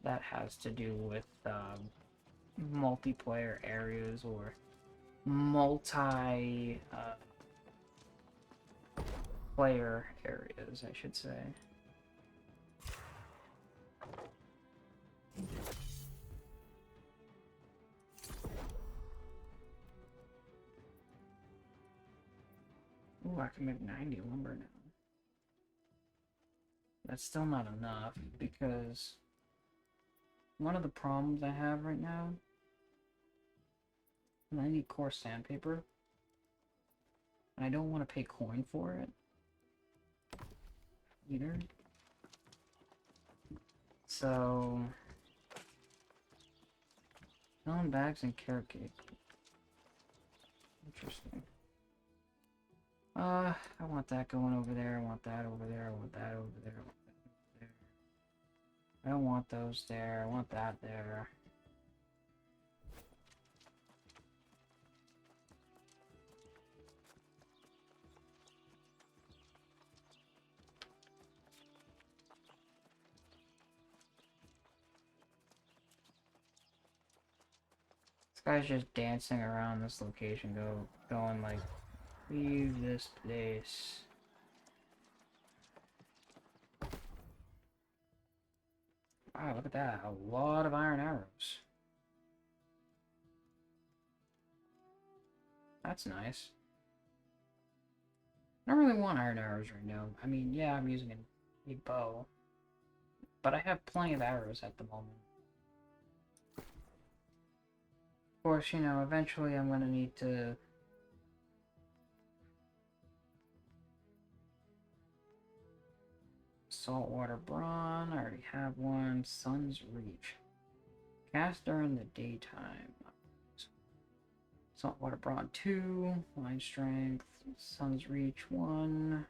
that has to do with multiplayer areas or multi player areas, I should say. Ooh, I can make 90 lumber now. That's still not enough because one of the problems I have right now, I need coarse sandpaper, and I don't want to pay coin for it either. So, melon bags and carrot cake. Interesting. I want that going over there. I want that over there. I want that over there. I want that over there. I don't want those there. I want that there. This guy's just dancing around this location, going like, leave this place. Wow, look at that. A lot of iron arrows. That's nice. I don't really want iron arrows right now. I mean, yeah, I'm using a bow. But I have plenty of arrows at the moment. Of course, you know, eventually I'm gonna need to... Saltwater Brawn, I already have one. Sun's Reach. Cast during the daytime. Saltwater Brawn 2. Line Strength. Sun's Reach 1.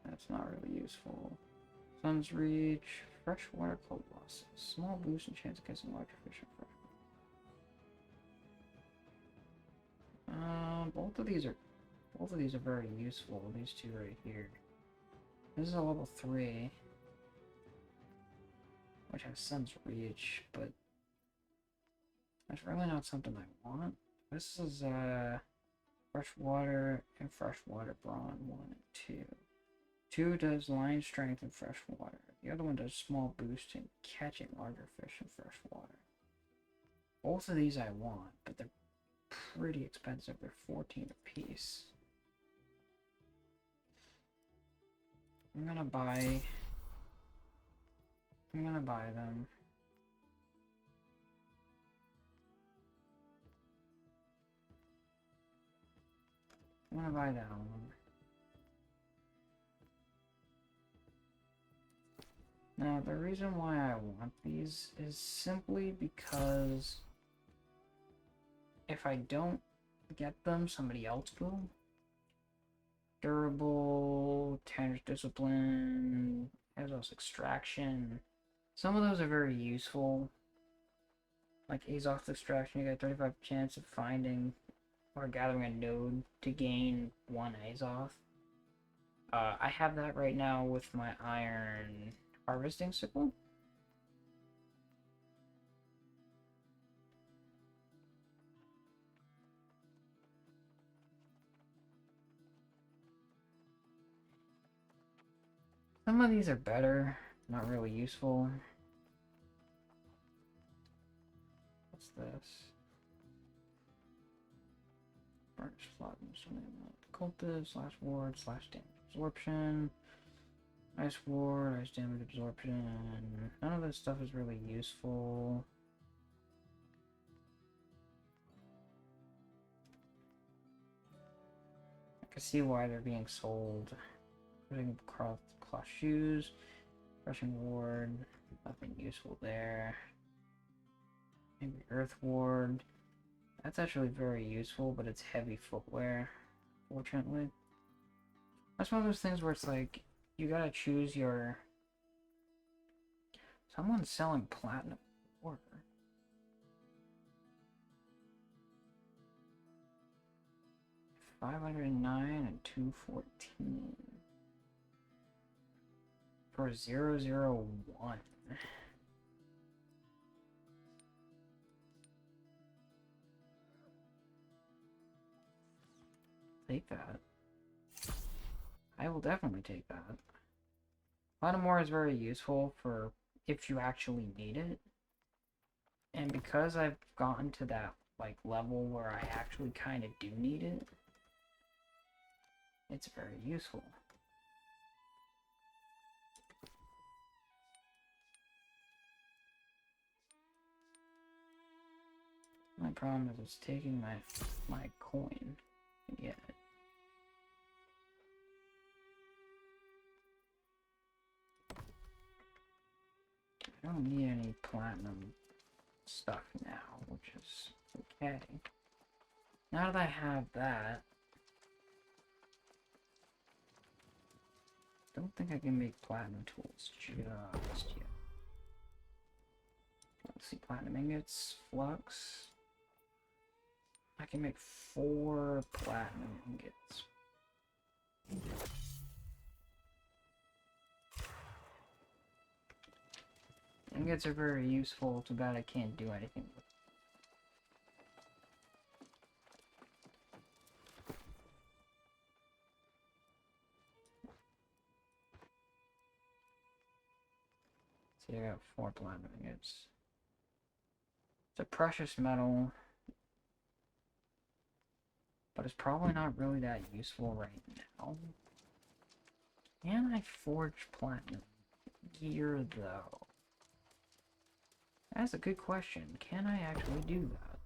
That's not really useful. Sun's Reach. Freshwater Colossus. Small boost in chance of catching larger fish in fresh. Both of these are very useful. These two right here. This is a level 3, which has Sun's Reach, but that's really not something I want. This is Freshwater and Freshwater Brawn 1 and 2. 2 does line strength in freshwater. The other one does small boost in catching larger fish in freshwater. Both of these I want, but they're pretty expensive. They're 14 apiece. I'm gonna buy them. I'm gonna buy that one. Now, the reason why I want these is simply because if I don't get them, somebody else will. Durable, Tanner's Discipline, Azos Extraction. Some of those are very useful. Like Azos Extraction, you got a 35% chance of finding or gathering a node to gain 1 Azoth. I have that right now with my Iron Harvesting Sickle. Some of these are better, not really useful. What's this? Burnish slot cultist, slash ward, slash damage absorption. Ice ward, ice damage absorption. None of this stuff is really useful. I can see why they're being sold. Putting cloth shoes, brushing ward, nothing useful there. Maybe earth ward. That's actually very useful, but it's heavy footwear, fortunately. That's one of those things where it's like, you gotta choose your... Someone's selling platinum ore. 509 and 214 for 001. Take that. I will definitely take that. Platinum ore is very useful for if you actually need it. And because I've gotten to that like level where I actually kind of do need it, it's very useful. My problem is it's taking my coin to get it. I don't need any platinum stuff now, which is okay. Now that I have that, I don't think I can make platinum tools just yet. Let's see, platinum ingots, flux. I can make 4 platinum ingots. Ingots are very useful, too bad I can't do anything with them. See, I got 4 platinum ingots. It's a precious metal, but it's probably not really that useful right now. Can I forge platinum gear, though? That's a good question. Can I actually do that?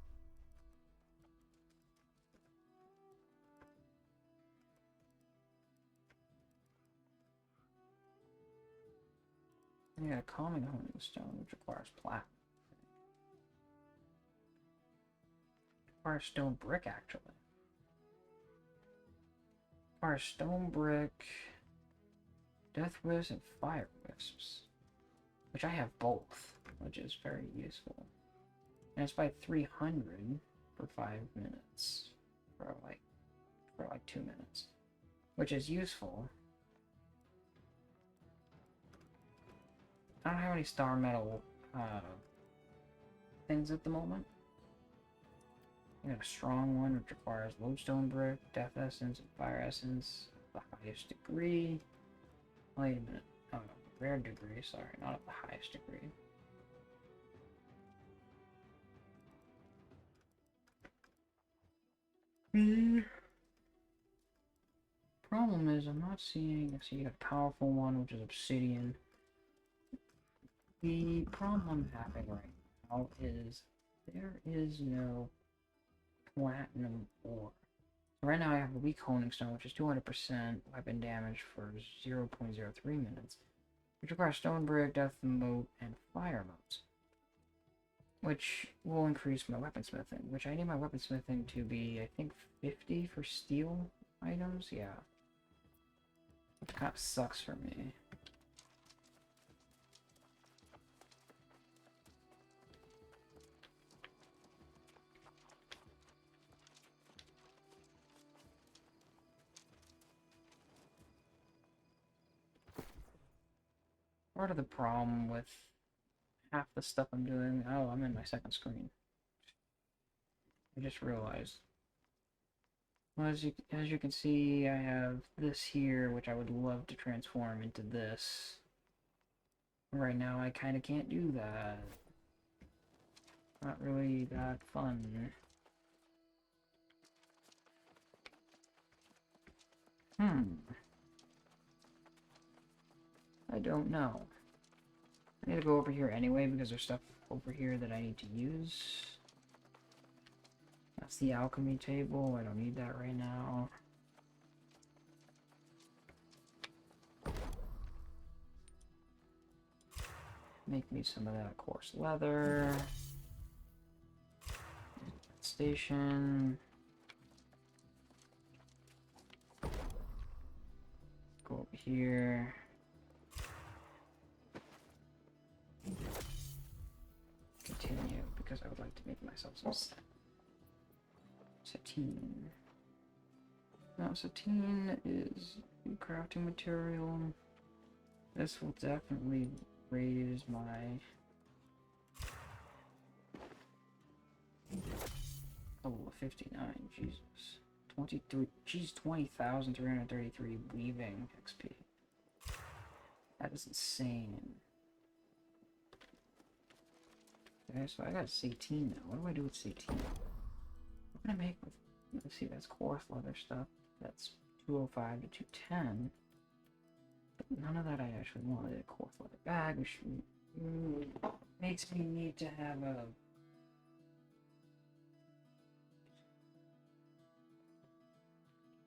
I got a common honing stone, which requires platinum. Requires stone brick, actually. Requires stone brick, death wisps, and fire wisps. Which I have both, which is very useful. And it's by 300 for 5 minutes. For like 2 minutes. Which is useful. I don't have any star metal things at the moment. I got a strong one which requires lodestone brick, death essence, and fire essence at the highest degree. Wait a minute. Oh, no, rare degree, sorry, not at the highest degree. The problem is I'm not seeing, so you got a powerful one which is obsidian. The problem I'm having right now is there is no platinum ore. Right now I have a weak honing stone, which is 200% weapon damage for 0.03 minutes, which requires stone brick, death mote, and fire motes, which will increase my weaponsmithing, which I need my weaponsmithing to be, I think, 50 for steel items, yeah. Which kind of sucks for me. Part of the problem with half the stuff I'm doing... Oh, I'm in my second screen. I just realized. Well, as you can see, I have this here, which I would love to transform into this. Right now, I kind of can't do that. Not really that fun. I don't know. I need to go over here anyway because there's stuff over here that I need to use. That's the alchemy table. I don't need that right now. Make me some of that coarse leather. station. Go over here. Continue, because I would like to make myself some satine. Now, satine is a crafting material. This will definitely raise my level of 59. Jesus. 23. Geez, 20,333 weaving XP. That is insane. Okay, so I got satine now. What do I do with satine? What can I make with... Let's see, that's coarse leather stuff. That's 205 to 210. But none of that I actually wanted. A coarse leather bag, which makes me need to have a...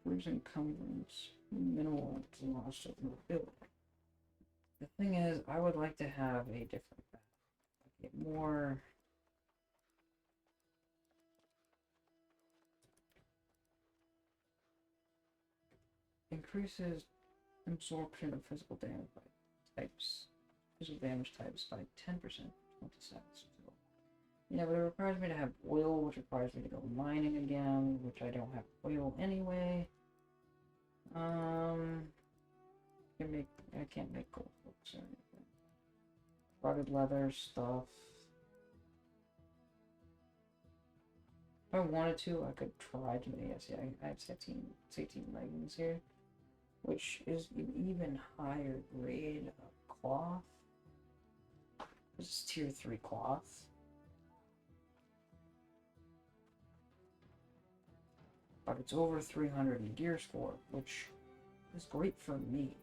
Cruise encumbrance. Minimal loss of mobility. The thing is, I would like to have a different bag. Get more... Increases absorption of physical damage by types. Physical damage types by 10%, 27. So, yeah, but it requires me to have oil, which requires me to go mining again, which I don't have oil anyway. I can't make gold hooks or anything. Rugged leather stuff. If I wanted to, I could try to. Yes, yeah, I have 18 leggings here, which is an even higher grade of cloth. This is tier 3 cloth. But it's over 300 in gear score, which is great for me.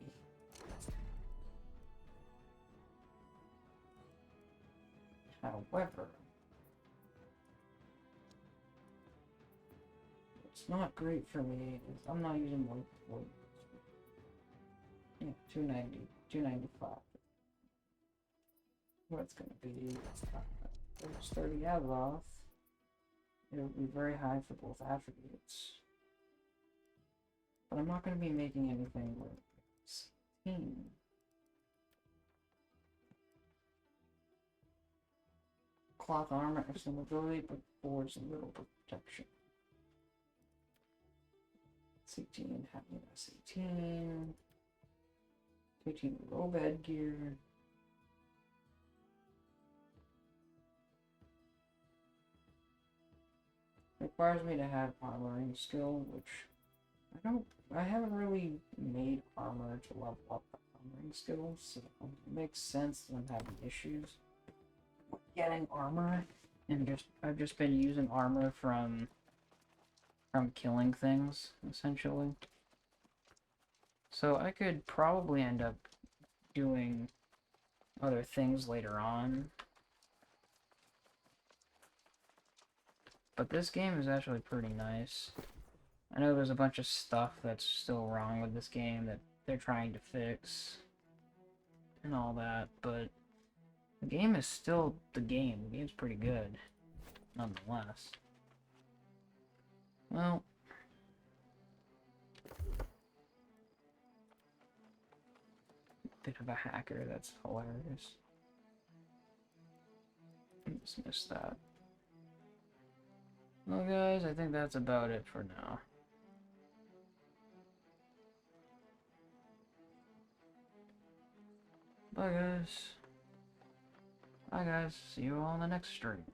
However, it's not great for me because I'm not using wood. Yeah, 290, 295. What it's gonna be? It's 30 Azeroth. It'll be very high for both attributes. But I'm not gonna be making anything with 16. Cloth armor, excellent mobility, but boards a little protection. 18, having us 18. 18 robe headgear. Requires me to have armoring skill, which I haven't really made armor to level up the armoring skill, so it makes sense that I'm having issues with getting armor, and I've just been using armor from killing things, essentially. So I could probably end up doing other things later on. But this game is actually pretty nice. I know there's a bunch of stuff that's still wrong with this game that they're trying to fix and all that, but the game is still the game. The game's pretty good, nonetheless. Well, bit of a hacker, that's hilarious. Dismiss that. Well guys, I think that's about it for now. Bye guys. Bye guys. See you all in the next stream.